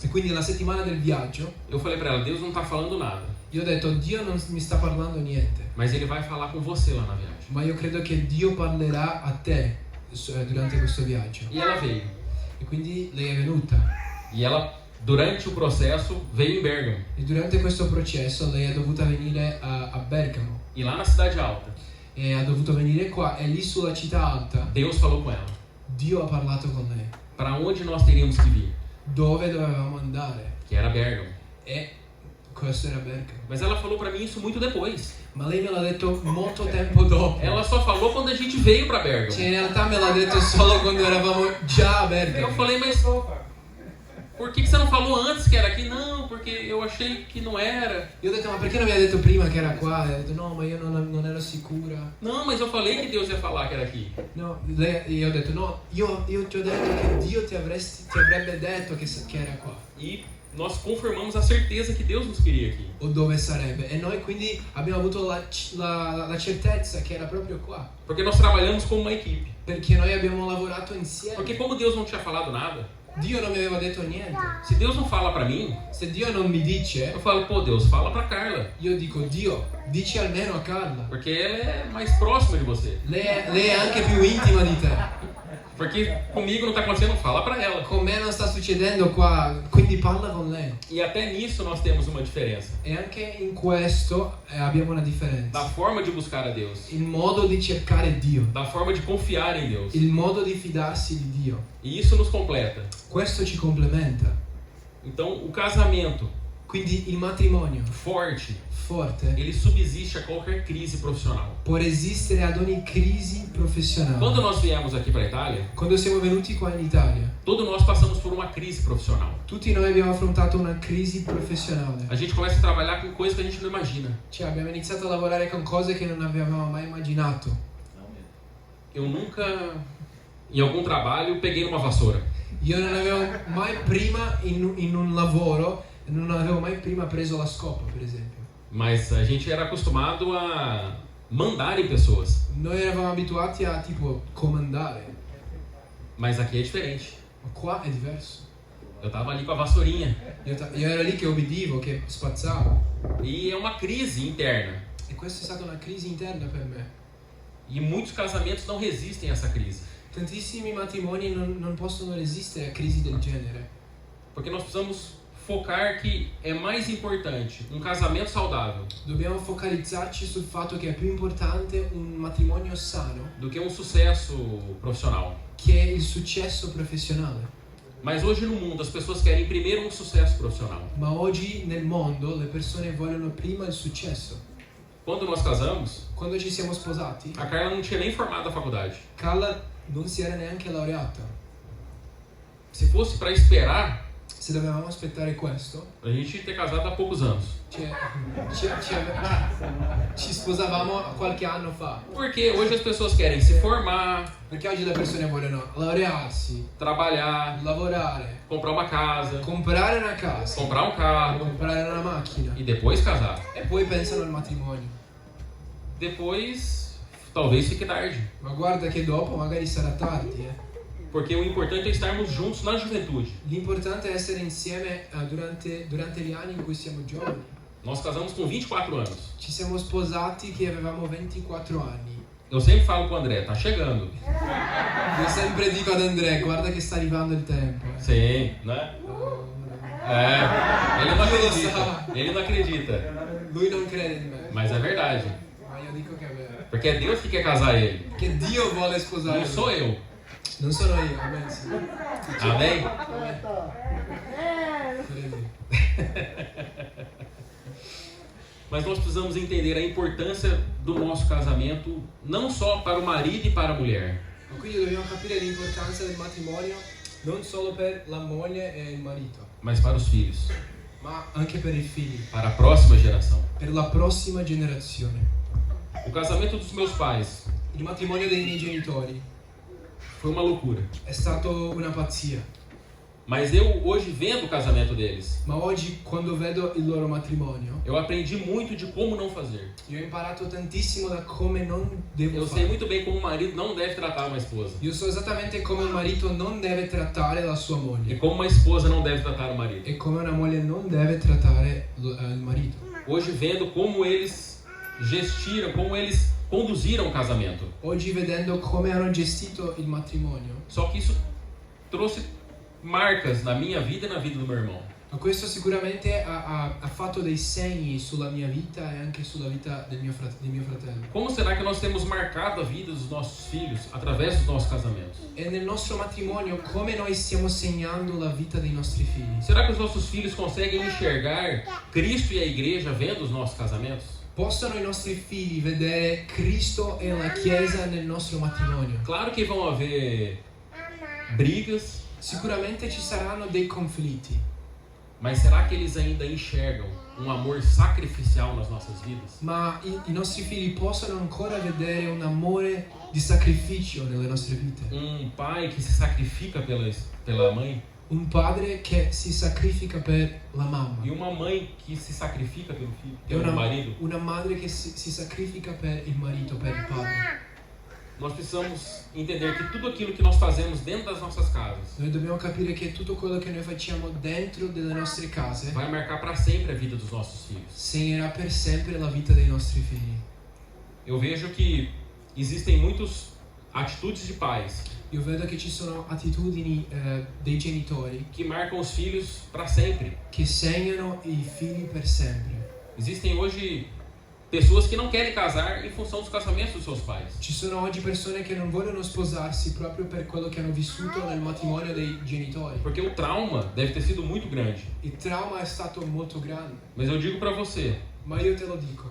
e quindi nella settimana del viaggio, eu falei para ela, Deus não está falando nada. Io ho detto, Dio non mi sta parlando niente. Mas ele vai falar com você lá na viagem. Ma io credo che Dio parlerà a te durante questo viaggio. E ela veio. E quindi lei è venuta. E ela, durante o processo, veio em Bergamo. E durante questo processo lei è dovuta venire a Bergamo. E lá na Cidade Alta, E ha dovuto venire qua, e lì sulla città alta Deus falou com ela. Dio ha parlato con lei. Para onde nós teríamos que vir? Dove dovevamo andare? Que era Bergamo. E questo era Bergamo. Mas ela falou para mim isso muito depois. Ma lei me l'ha detto molto tempo dopo. Ela só falou quando a gente veio para Bergamo. Cioè, in realtà me l'ha detto solo quando eravamo già a Bergamo. Eu falei, mas por que você não falou antes que era aqui? Não, porque eu achei que não era. Io ho detto, ma perché non mi hai detto prima che era qua? E ho detto, no, ma io non ero sicura. Não, mas eu falei que Deus ia falar que era aqui. No, io ho detto, no, io ti ho detto che Dio ti avrebbe detto che era qua. E nós confirmamos a certeza que Deus nos queria aqui. O dove sarebbe. E noi quindi abbiamo avuto la certezza che era proprio qua. Porque nós trabalhamos como uma equipe. Perché noi abbiamo lavorato insieme. Porque como Deus não tinha falado nada, Dio non mi aveva detto niente. se Deus não fala pra mim, se Dio non mi dice, eu falo, pô, Deus, fala pra Carla. Io dico, Dio, dici almeno a Carla. Porque ela é mais próxima de você. Lei è anche più intima di te. Porque comigo não tá acontecendo, fala pra ela. Con me non sta succedendo qua, quindi parla con lei. E até nisso nós temos uma diferença. E anche in questo abbiamo una differenza. Da forma de buscar a Deus. Il modo di cercare Dio. Da forma de confiar em Deus. Il modo di fidarsi di Dio. E isso nos completa. Questo ci complementa. Então, o casamento, quindi il matrimonio forte, ele subsiste a qualquer crise profissional. Può resistere ad ogni crisi professionale. Quando nós viemos aqui para a Itália, quando siamo venuti qua in Italia, todos nós passamos por uma crise profissional. Tutti noi abbiamo affrontato una crisi professionale. A gente começa a trabalhar com coisas que a gente não imagina. Cioè, abbiamo iniziato a lavorare con cose che non avevamo mai immaginato. Eu nunca, em algum trabalho, peguei numa vassoura. Io non avevo mai prima in un lavoro, non avevo mai prima preso la scopa, per esempio. Mas a gente era acostumado a mandar em pessoas. Noi eravamo abituati a tipo comandare. Mas aqui é diferente. Ma qua è diverso. Eu tava ali com a vassourinha. Io ero lì che obbedivo, che spazzavo. E é uma crise interna. E questa è stata una crisi interna per me. E muitos casamentos não resistem a essa crise. Tantissimi matrimoni non possono resistere a crisi del genere. Porque nós precisamos focar que é mais importante um casamento saudável. Dobbiamo focalizzarci sul fatto che è più importante un matrimonio sano do que um sucesso profissional. Che il successo professionale. Mas hoje no mundo as pessoas querem primeiro um sucesso profissional. Ma oggi nel mondo le persone vogliono prima il successo. Quando nós casamos, quando ci siamo sposati, a Carla não tinha nem formado a faculdade. Carla non si era neanche laureata. Se fosse para esperar, se dovevamo aspettare questo, a gente ia ter casado há poucos anos. Ci sposavamo qualche anno fa. Porque hoje as pessoas querem se formar. Perché oggi le persone vogliono laurearsi, trabalhar, lavorare, comprar uma casa, comprare una casa, comprar um carro, comprare una macchina e depois casar. E poi pensano al matrimonio. Depois, talvez fique tarde. Ma guarda che dopo magari sarà tardi, Porque o importante é estarmos juntos na juventude. L'importante è essere insieme durante gli anni in cui siamo giovani. Nós casamos com 24 anos. Ci siamo sposati che avevamo 24 anni. Eu sempre falo pro André, tá chegando. Io sempre dico ad André, guarda che sta arrivando il tempo. Sim, né? Ele não acredita. Ele não acredita. Lui non crede in me. Mas é verdade. Ma io dico che è vero. Porque é Deus que quer casar ele. Che Dio vuole sposare. Não sou eu. Non sono io, amen. Sì. Amém? Mas nós precisamos entender a importância do nosso casamento, não só para o marido e para a mulher. Quindi dobbiamo capire l'importanza del matrimonio non solo per la moglie e il marito, mas para os filhos. Ma anche per i figli. Para a próxima geração. Per la prossima generazione. O casamento dos meus pais. Il matrimonio dei miei genitori. Foi uma loucura. È stato una pazzia. Mas eu hoje vendo o casamento deles. Ma oggi quando vedo il loro matrimonio, eu aprendi muito de como não fazer. Io ho imparato tantissimo da come non devo eu fare. sei muito bem como um marido não deve tratar uma esposa. Io so esattamente come un marito non deve trattare la sua moglie. E como uma esposa não deve tratar o marido. E come una moglie non deve trattare il marito. Hoje vendo como eles gestiram, como eles conduziram o casamento. Oggi vedendo come hanno gestito il matrimonio. Só que isso trouxe marcas na minha vida e na vida do meu irmão. Ma questo sicuramente ha fatto dei segni sulla mia vita e anche sulla vita del mio fratello. Como será que nós temos marcado a vida dos nossos filhos através dos nossos casamentos? E nel nostro matrimonio come noi stiamo segnando la vita dei nostri figli? Será que os nossos filhos conseguem enxergar Cristo e a igreja vendo os nossos casamentos? Possono i nostri figli vedere Cristo e la Chiesa nel nostro matrimonio? Claro que vão haver brigas. Sicuramente ci saranno dei conflitti. Mas será que eles ainda enxergam um amor sacrificial nas nossas vidas? Ma i nostri figli possono ancora vedere un amore di sacrificio nelle nostre vite? Um pai que se sacrifica pela mãe? Un padre che si sacrifica per la mamma. E uma mãe que se sacrifica pelo filho, pelo marido? Una madre che si sacrifica per il marito, per il padre. Nós precisamos entender que tudo aquilo que nós fazemos dentro das nossas casas, noi dobbiamo capire che tutto quello che noi facciamo dentro delle nostre case vai marcar para sempre a vida dos nossos filhos. Segnerà per sempre la vita dei nostri figli. Eu vejo que existem muitas atitudes de pais. Io vedo che ci sono attitudini dei genitori que marcam os filhos para sempre. Che segnano i figli per sempre. Existem hoje pessoas que não querem casar em função dos casamentos dos seus pais. Ci sono oggi persone che non vogliono sposarsi proprio per quello che hanno vissuto nel matrimonio dei genitori. Porque o trauma deve ter sido muito grande. Il trauma è stato molto grande. Mas eu digo para você, ma io te lo dico,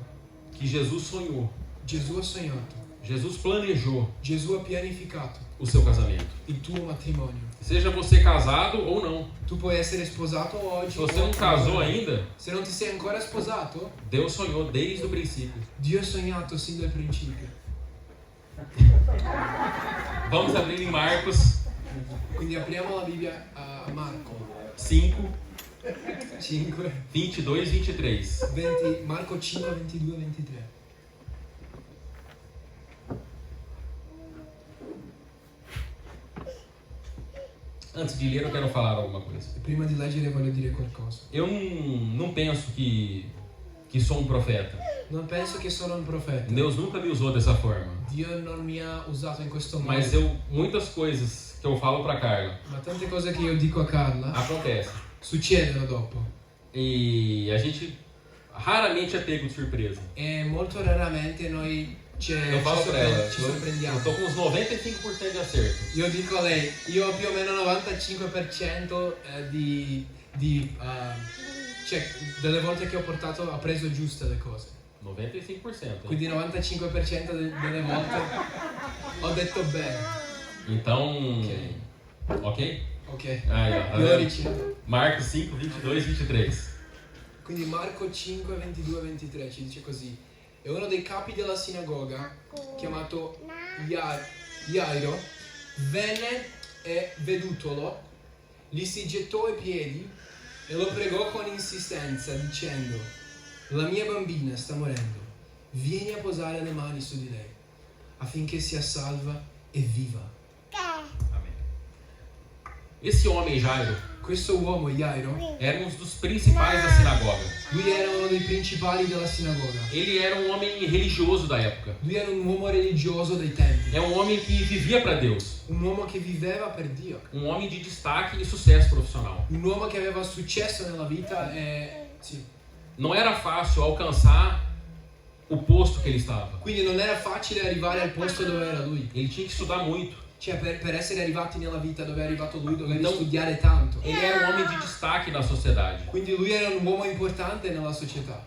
que Jesus sonhou. Gesù ha sognato. Jesus planejou. Gesù ha pianificato o seu casamento. Il tuo matrimonio. Seja você casado ou não. Tu puoi essere sposato oggi. Se você não casou ainda, se non ti sei ancora sposato, Deus sonhou desde o princípio. Dio ha sognato sin dal principio. Vamos abrir em Marcos. Quindi apriamo la Bibbia a Marco 5 22, 23. Marco 5, 22, 23. Antes de ler, eu quero falar alguma coisa. Prima di leggere voglio dire qualcosa. Eu não penso que sou um profeta. Non penso che sono un profeta. Deus nunca me usou dessa forma. Dio non mi ha usato in questo modo. Mas muitas coisas que eu falo para Carla. Ma tante cose che io dico a Carla acontece. Succedono dopo. E a gente raramente é pego de surpresa. E molto raramente noi ci sorprendiamo. Eu tô com uns 95% di acerto. Io dico a lei, io ho più o meno 95% cioè delle volte che ho preso giuste le cose. 95%. Quindi 95% delle volte ho detto bene. Então, ok? Ok. Marcos 5, 22, 23. Quindi Marco 5, 22, 23 ci dice così. E uno dei capi della sinagoga, chiamato Jairo, venne e vedutolo, gli si gettò ai piedi e lo pregò con insistenza dicendo: la mia bambina sta morendo, vieni a posare le mani su di lei affinché sia salva e viva. Amém. Esse homem Jairo, questo uomo Jairo, era um dos principais da sinagoga. Lui era uno dei principali della sinagoga. Ele era um homem religioso da época. Lui era un uomo religioso dei tempi. É um homem que vivia para Deus. Un uomo che viveva per Dio. Um homem de destaque e sucesso profissional. Un uomo che aveva successo nella vita e Não era fácil alcançar o posto que ele estava. Quindi non era facile arrivare al posto dove era lui. Ele tinha que estudar muito. Cioè per essere arrivati nella vita dove è arrivato lui doveva studiare tanto. Ele era um homem de destaque na sociedade. Quindi lui era un uomo importante nella società.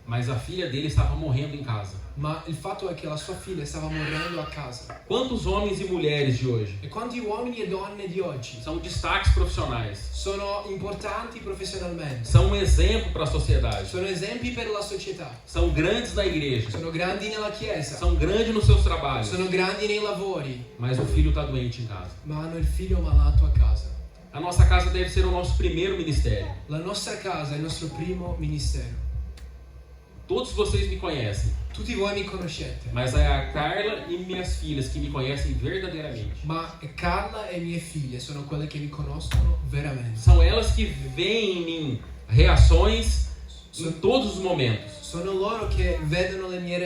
Mas a filha dele estava morrendo em casa. Ma il fatto è che la sua figlia stava morendo a casa. Quantos homens e mulheres de hoje? E quanti uomini e donne di oggi são destaques profissionais? Sono importanti professionalmente. São um exemplo para a sociedade. Sono esempi per la società. São grandes na igreja. Sono grandi nella chiesa. São grandes nos seus trabalhos. Sono grandi nei lavori. Mas o filho está doente em casa. Ma hanno il figlio malato a casa. A nossa casa deve ser o nosso primeiro ministério. La nostra casa è il nostro primo ministero. Todos vocês me conhecem. Tutti voi mi conoscete. Mas é a Carla e minhas filhas que me conhecem verdadeiramente. Ma Carla e mie figlie sono quelle che mi conoscono veramente. São elas que veem em mim reações em todos os momentos. Sono loro che vedono le mie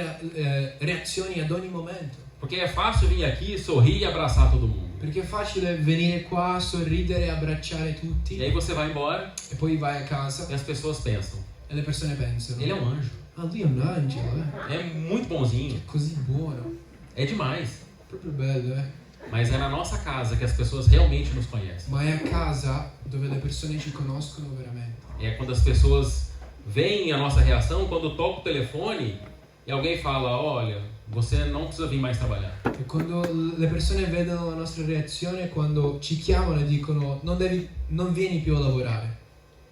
reazioni ad ogni momento. Porque é fácil vir aqui, sorrir e abraçar todo mundo. Perché è facile venire qua, sorridere e abbracciare tutti. E aí você vai embora. E poi vai a casa. E as pessoas pensam. E le persone pensano. Ele é um anjo. Ah, lui è un angelo, É muito bonzinho. Così buono. É demais. Proprio bello, Mas é na nossa casa que as pessoas realmente nos conhecem. Ma è a casa dove le persone ci conoscono veramente. É quando as pessoas veem a nossa reação, quando toca o telefone e alguém fala, olha, você não precisa vir mais trabalhar. E quando le persone vedono la nostra reazione, quando ci chiamano e dicono non vieni più a lavorare.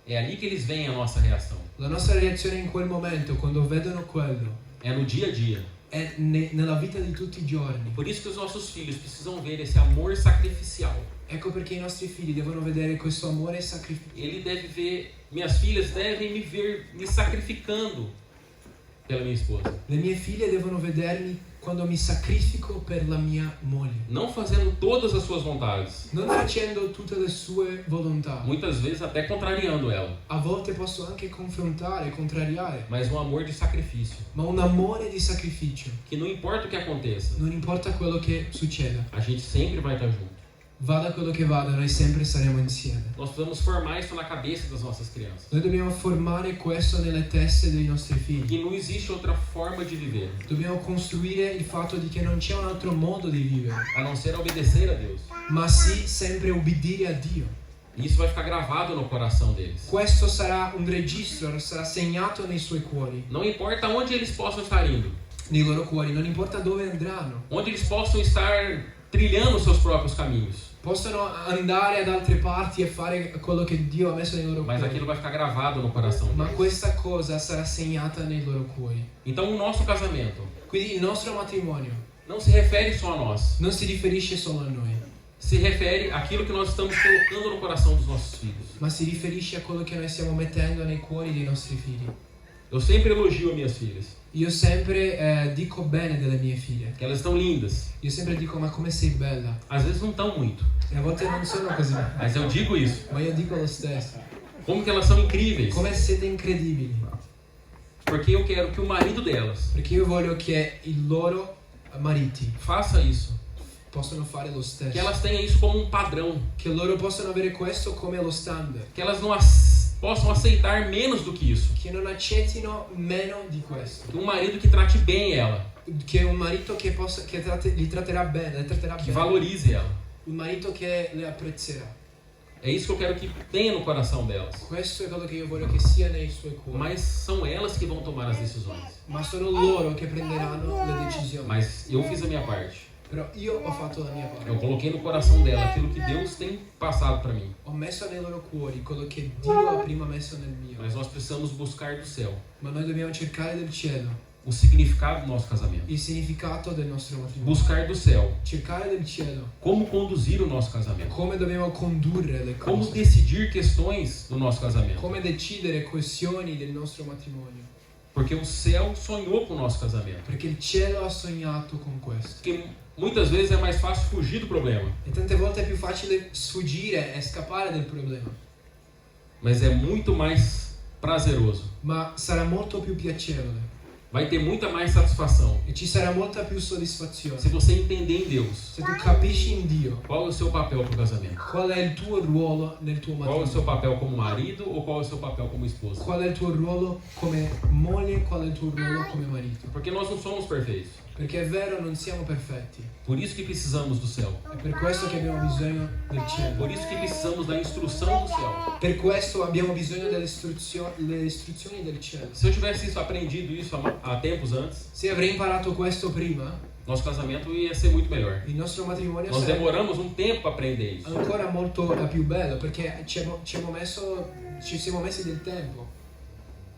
É ali que eles veem a nossa reação. La nostra reazione in quel momento, quando vedono quello, é no dia a dia. È nella vita di tutti i giorni. Por isso que os nossos filhos precisam ver esse amor sacrificial. Ecco perché i nostri figli devono vedere questo amore sacrificiale. Ele deve ver, minhas filhas devem me ver me sacrificando pela minha esposa. Le mie figlie devono vedermi quando mi sacrifico per la mia moglie. Não fazendo todas as suas vontades. Non facendo tutte le sue volontà. Muitas vezes até contrariando ela. A volte posso anche confrontare, contrariare. Mas um amor de sacrifício. Ma un amore di sacrificio. Que não importa o que aconteça. Non importa quello che succeda. A gente sempre vai estar junto. Vada quello che vada, noi sempre saremo insieme. Nós precisamos formar isso na cabeça das nossas crianças. Noi dobbiamo formare questo nelle teste dei nostri figli. Que não existe outra forma de viver. Dobbiamo costruire il fatto di che non c'è un altro modo di vivere. A não ser obedecer a Deus. Ma sì, sempre obbedire a Dio. E isso vai ficar gravado no coração deles. Questo sarà un registro, sarà segnato nei suoi cuori. Não importa onde eles possam estar indo. Nei loro cuori, non importa dove andranno. Onde eles possam estar trilhando seus próprios caminhos. Possono andare ad altre parti e fare quello che Dio ha messo nei loro cuori. Mas aquilo vai ficar gravado no coração deles. Ma questa cosa sarà segnata nei loro cuori. Então o nosso casamento, quindi il nostro matrimonio, não se refere só a nós. Non si riferisce solo a noi. Se refere àquilo que nós estamos colocando no coração dos nossos filhos. Ma si riferisce a quello che noi stiamo mettendo nei cuori dei nostri figli. Eu sempre elogio minhas filhas. Io sempre dico bene delle mie figlie. Que elas estão lindas. Io sempre dico, ma come sei bella. Às vezes não estão muito. E a volte non sono così. Mas eu digo isso. Ma io dico lo stesso. Como que elas são incríveis. Come siete incredibili. Porque eu quero que o marido delas. Perché io voglio che i loro mariti faça isso. Possono fare lo stesso. Que elas tenham isso como um padrão. Che loro possano avere questo come lo standard. Que elas não possam aceitar menos do que isso. Che non accettino meno di questo. Um marido que trate bem ela. Che un marito che li tratterà bene, le tratterà que bene. valorize ela. Un marito che le apprezzerà. É isso que eu quero que tenha no coração delas. Questo è quello che io voglio che sia nei suoi cuori. Mas são elas que vão tomar as decisões. Ma sono loro che prenderanno le decisioni. Mas eu fiz a minha parte. Però io ho fatto la mia parte. Eu coloquei no coração dela aquilo que Deus tem passado para mim. Ho messo nei loro cuori quello che Dio ha prima messo nel mio. Mas nós precisamos buscar do céu. Ma noi dobbiamo cercare del cielo. O significado do nosso casamento. Il significato del nostro matrimonio. Buscar do céu. Cercare del cielo. Como conduzir o nosso casamento. Come dobbiamo condurre le cose. Como decidir questões do nosso casamento. Come decidere questioni del nostro matrimonio. Porque o céu sonhou com o nosso casamento. Perché il cielo ha sognato con questo. Porque muitas vezes é mais fácil fugir do problema. E tante volte è più facile sfuggire e scappare del problema. Mas é muito mais prazeroso. Ma sarà molto più piacevole. Vai ter muita mais satisfação. E ci sarà molta più soddisfazione. Se você entender em Deus. Se tu capisci in Dio. Qual é o seu papel pro casamento? Qual è il tuo ruolo nel tuo matrimonio? Qual é o seu papel como marido ou qual é o seu papel como esposa? Qual è il tuo ruolo come moglie, qual è il tuo ruolo come marito? Porque nós não somos perfeitos. Perché è vero, non siamo perfetti. Por isso que precisamos do céu. È per questo che abbiamo bisogno del cielo. Por isso que precisamos da instrução do céu. Per questo abbiamo bisogno delle istruzioni del cielo. Se eu tivesse aprendido isso há tempos antes, se avrei imparato questo prima, nosso casamento ia ser muito melhor. Il nostro matrimonio Nós demoramos um tempo para aprender isso. Ancora molto più bello perché ci siamo messi del tempo.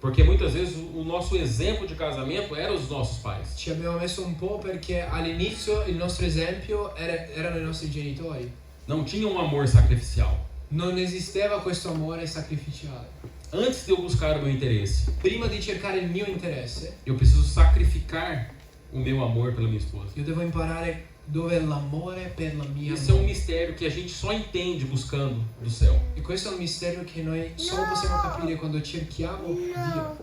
Porque muitas vezes o nosso exemplo de casamento eram os nossos pais. Ci abbiamo messo un po' perché all'inizio il nostro esempio erano i nostri genitori. Não tinha um amor sacrificial. Non esisteva questo amore sacrificiale. Antes de eu buscar o meu interesse, prima di cercare il mio interesse, eu preciso sacrificar o meu amor pela minha esposa. Io devo imparare dove è l'amore per la mia. Isso é um mistério que a gente só entende buscando do céu. E questo è un mistero che noi solo possiamo capire quando cerchiamo Dio.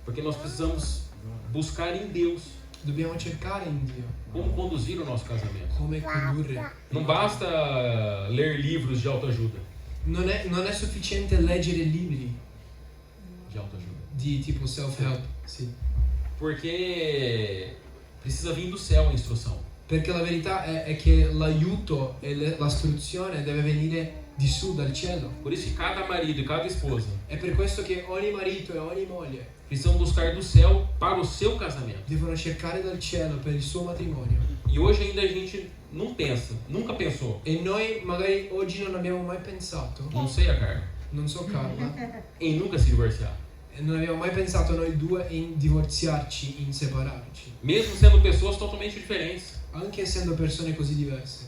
Porque nós precisamos buscar em Deus. Dobbiamo cercare in Dio como conduzir o nosso casamento. come condurre. Não basta ler livros de autoajuda. Non è sufficiente leggere libri De autoajuda. di tipo self-help, sì. Porque precisa vir do céu a instrução. Perché la verità è che l'aiuto e l'istruzione deve venire di su, dal cielo. Por isso que cada marido e cada esposa È per questo che ogni marito e ogni moglie precisam buscar do céu para o seu casamento. devono cercare dal cielo per il suo matrimonio. E hoje ainda a gente não pensa, nunca pensou. E noi magari oggi non abbiamo mai pensato, Não sei a Carla, non so Carla, em nunca se divorciar. non abbiamo mai pensato noi due in divorziarci, in separarci, Mesmo sendo pessoas totalmente diferentes. anche essendo persone così diverse.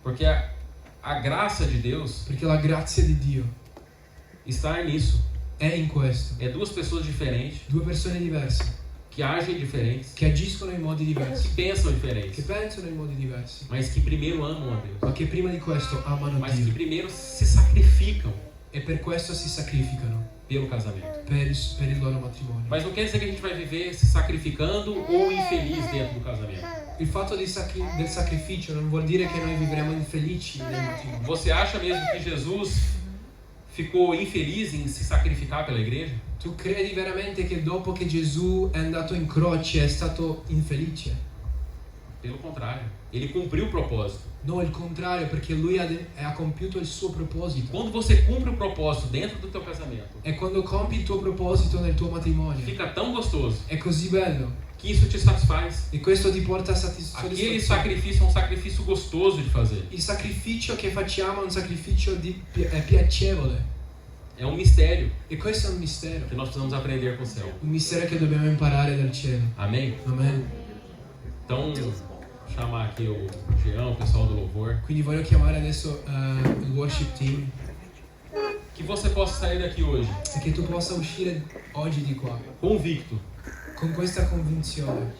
Porque a graça de Deus Perché la grazia di Dio está nisso. è in questo. É duas pessoas diferentes, Due persone diverse, que agem diferentes, che agiscono in modi que diversi, pensam che diferentes, pensano in modi diversi, mas que primeiro amam a Deus. ma che prima di questo amano Mas que Dio primeiro se sacrificam e per questo si sacrificano pelo casamento. per il loro matrimonio. Mas não quer dizer que a gente vai viver se sacrificando ou infeliz dentro do casamento. Il fatto del sacrificio non vuol dire che noi vivremo infelici nel matrimonio. Você acha mesmo que Jesus ficou infeliz em se sacrificar pela igreja? Tu credi veramente che dopo che Gesù è andato in croce è stato infelice? Pelo contrário, ele cumpriu o propósito. No, il contrario, perché lui ha compiuto il suo proposito. Quando você cumpre o propósito dentro do teu casamento, E quando compi il tuo proposito nel tuo matrimonio, fica tão gostoso è così bello que isso te satisfaz. e questo ti porta a Aquele soddisfazione. sacrifício é um sacrifício gostoso de fazer. Il sacrificio che facciamo è un sacrificio è piacevole. É um mistério E questo è un mistero. que nós precisamos aprender com o céu. Un mistero che dobbiamo imparare dal cielo. Amém? Amen. Então, vou chamar aqui o Jean, o pessoal do louvor. Quindi voglio chiamare adesso il worship team Que você possa sair daqui hoje e che tu possa uscire oggi di qua convicto con questa convinzione,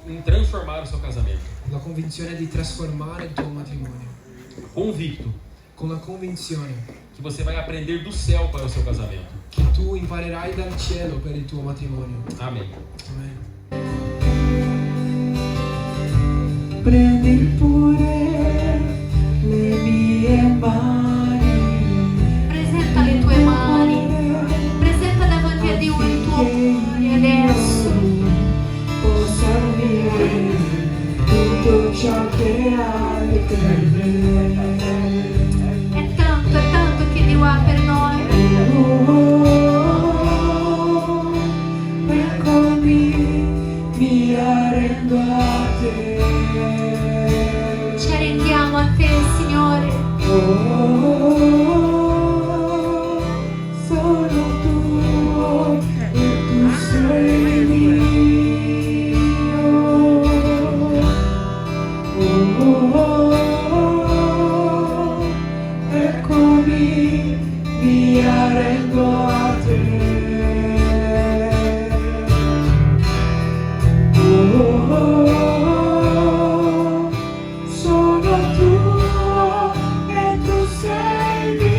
em transformar o seu casamento. la convinzione di trasformare il tuo matrimonio, Convicto con la convinzione que você vai aprender do céu para o seu casamento. che tu imparerai dal cielo per il tuo matrimonio. Amém. Amen. Prendi pure le mie mani, Presenta le tue mani, presenta davanti a Dio il tuo cuore adesso. possa avere tutto ciò che hai per me. È tanto che Dio ha per noi. Eccomi, mi arrendo a te. Ci arrendiamo a te, Signore. Sono tuo e tu sei mio. Eccomi, mi arrendo a te. Sono tuo e tu sei mio.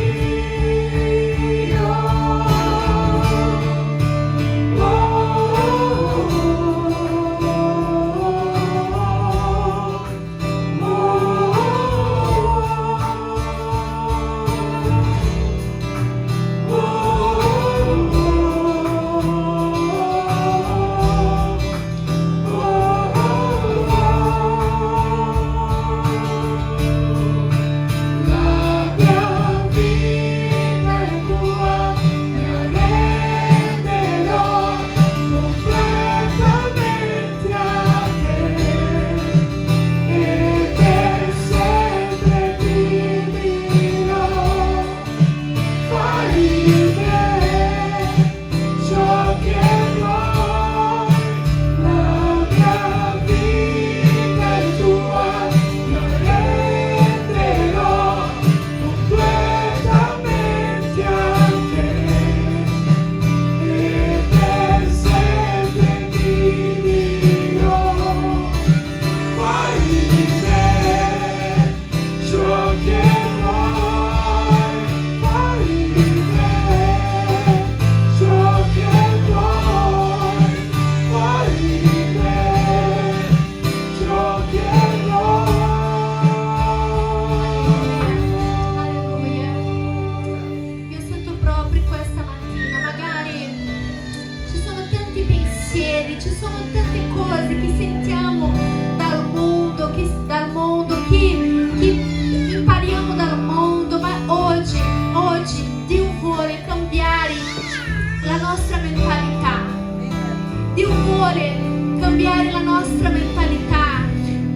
cambiare la nostra mentalità.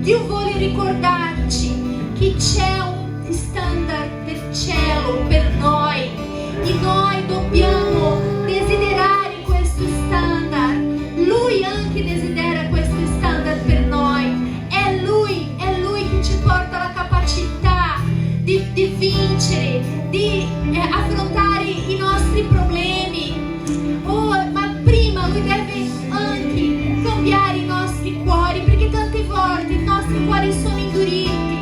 Dio vuole ricordarci che c'è un standard del cielo per noi e noi dobbiamo desiderare questo standard. Lui anche desidera questo standard per noi. È Lui che ci porta la capacità di vincere, di affrontare i nostri problemi. Ma prima Lui deve anche cambiare i nostri cuori, perché tante volte i nostri cuori sono induriti.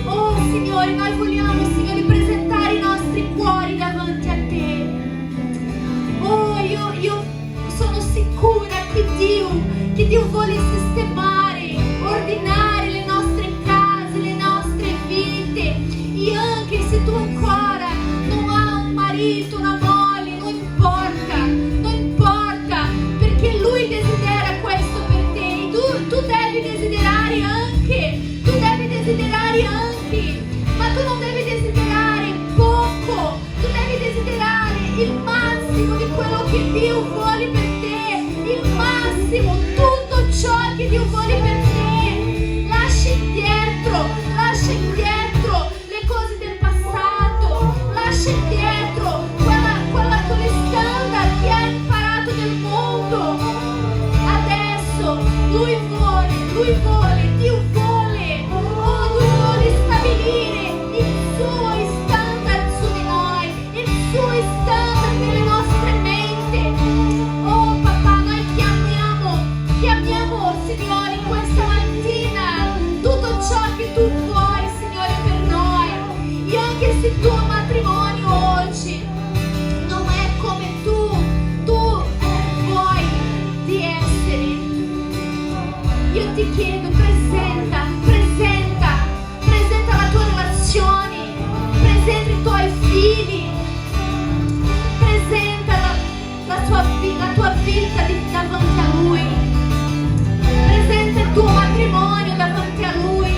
Oh Signore, noi vogliamo, Signore, presentare i nostri cuori davanti a Te. Oh, io sono sicura che Dio vuole sistemare, ordinare le nostre case, le nostre vite. E anche se tu ancora non hai un marito, una moglie, non importa, perché Lui desidera questo per te. Tu devi desiderare anche, ma tu non devi desiderare poco, tu devi desiderare il massimo di quello che Dio vuole per te, il massimo, tutto ciò che Dio vuole per te. Lascia indietro le cose del passato, lascia indietro quelle standard che hai imparato nel mondo. Adesso Dio vuole stabilire i suoi standard su di noi, i suoi standard nelle nostre menti. Oh papà, noi chiamiamo Signore questa mattina tutto ciò che tu vuoi, Signore, per noi. E anche se il tuo matrimonio oggi non è come tu vuoi di essere, io ti chiedo, presenta la tua relazione, presenta i tuoi figli, presenta la tua vita davanti a Lui, presenta il tuo matrimonio davanti a Lui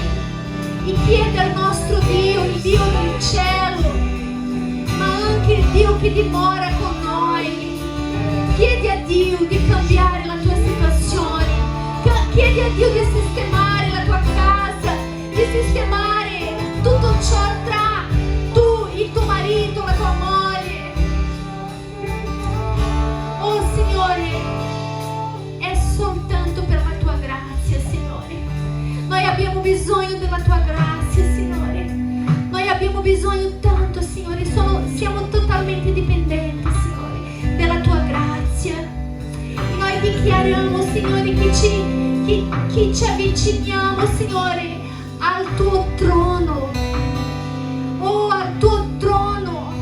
e chiede al nostro Dio, il Dio del cielo, ma anche il Dio che dimora con noi. Chiedi a Dio di cambiare la tua situazione, chiedi a Dio di sistemare la tua casa, di sistemare tutto ciò tra tu, il tuo marito, la tua moglie. Oh Signore, è soltanto per la tua grazia, Signore. Noi abbiamo bisogno della tua grazia, Signore. Noi abbiamo bisogno tanto, Signore. Siamo totalmente dipendenti, Signore, della tua grazia. E noi dichiariamo, Signore, che ci avviciniamo, Signore, al tuo trono. Oh, al tuo trono.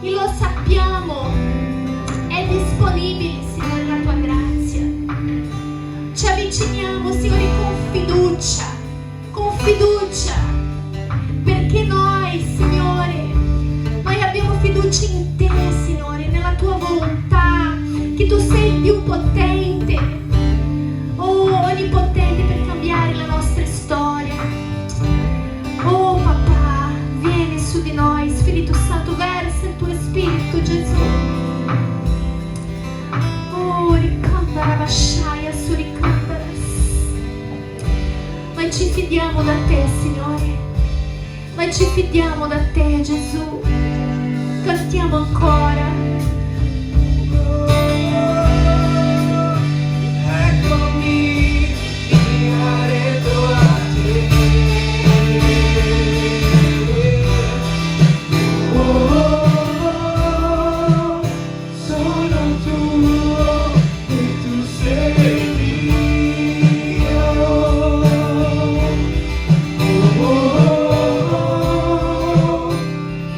E lo sappiamo, è disponibile, Signore, la tua grazia. Ci avviciniamo, Signore, con fiducia, perché noi, Signore, noi abbiamo fiducia in te, Signore, nella tua volontà, che tu sei il più potente, onnipotente per cambiare la nostra storia. Oh papà, vieni su di noi, Spirito Santo, versa il tuo Spirito, Gesù. Oh, ricambarabasciaia su ricambaras. Noi ci fidiamo da te, Signore. Noi ci fidiamo da te, Gesù. Cantiamo ancora. Eccomi, mi arredo a te. Sono tuo e tu sei mio.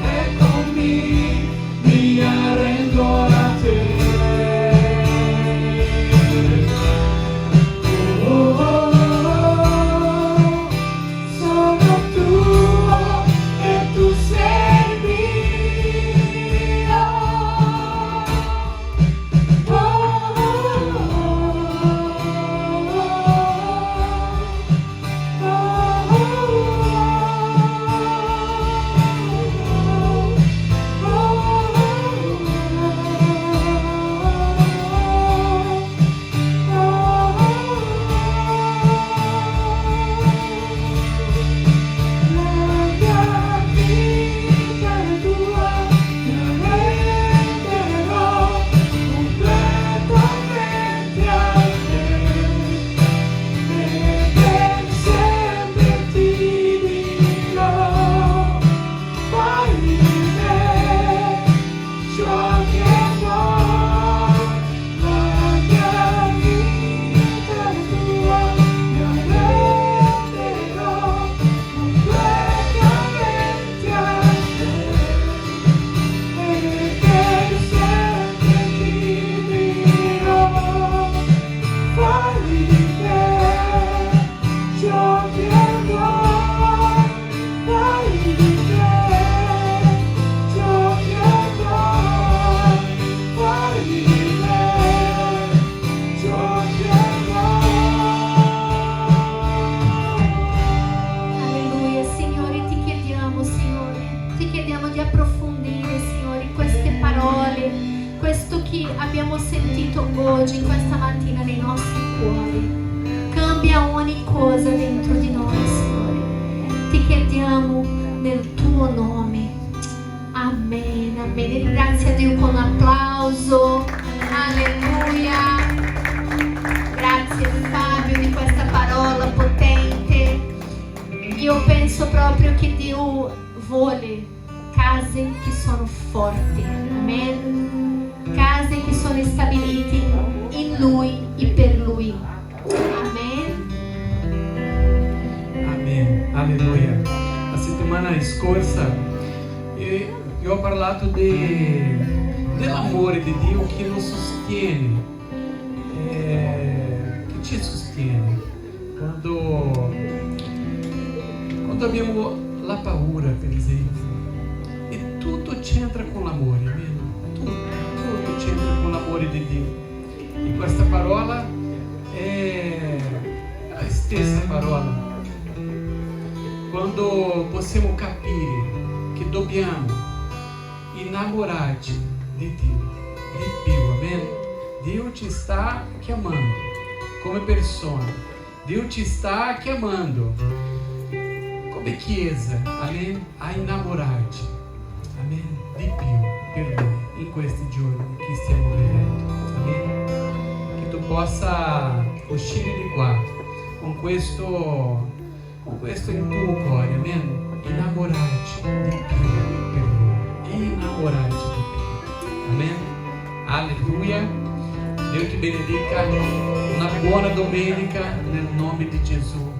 Eccomi, mi arredo. chiediamo di approfondire, Signore, queste parole, questo che abbiamo sentito oggi, questa mattina nei nostri cuori. Cambia ogni cosa dentro di noi, Signore. Ti chiediamo nel tuo nome. Amen, amen. Ringrazia Dio con un applauso. Alleluia. Grazie Fabio di questa parola potente. Io penso proprio che Dio vuole case che sono forti. Amen. Case che sono stabilite in Lui e per Lui. Amen. Amen. Alleluia. La settimana scorsa io ho parlato dell'amore di Dio che lo sostiene, che ci sostiene quando abbiamo la paura, per esempio, e tutto c'entra con l'amore, amen? Tutto c'entra con l'amore di Dio. E questa parola è la stessa parola. Quando possiamo capire che dobbiamo innamorarci di Dio, di più, amen? Dio ci sta chiamando come persona, Dio ci sta chiamando come chiesa, amen? A innamorarci, amen? Di più per Lui in questi giorni che stiamo vivendo, amen? Che tu possa uscire di qua con questo in tuo cuore, amen? Innamorarci di più per Lui. Innamorarci di più. Amen. Alleluia. Dio ti benedica. Una buona domenica nel nome di Gesù.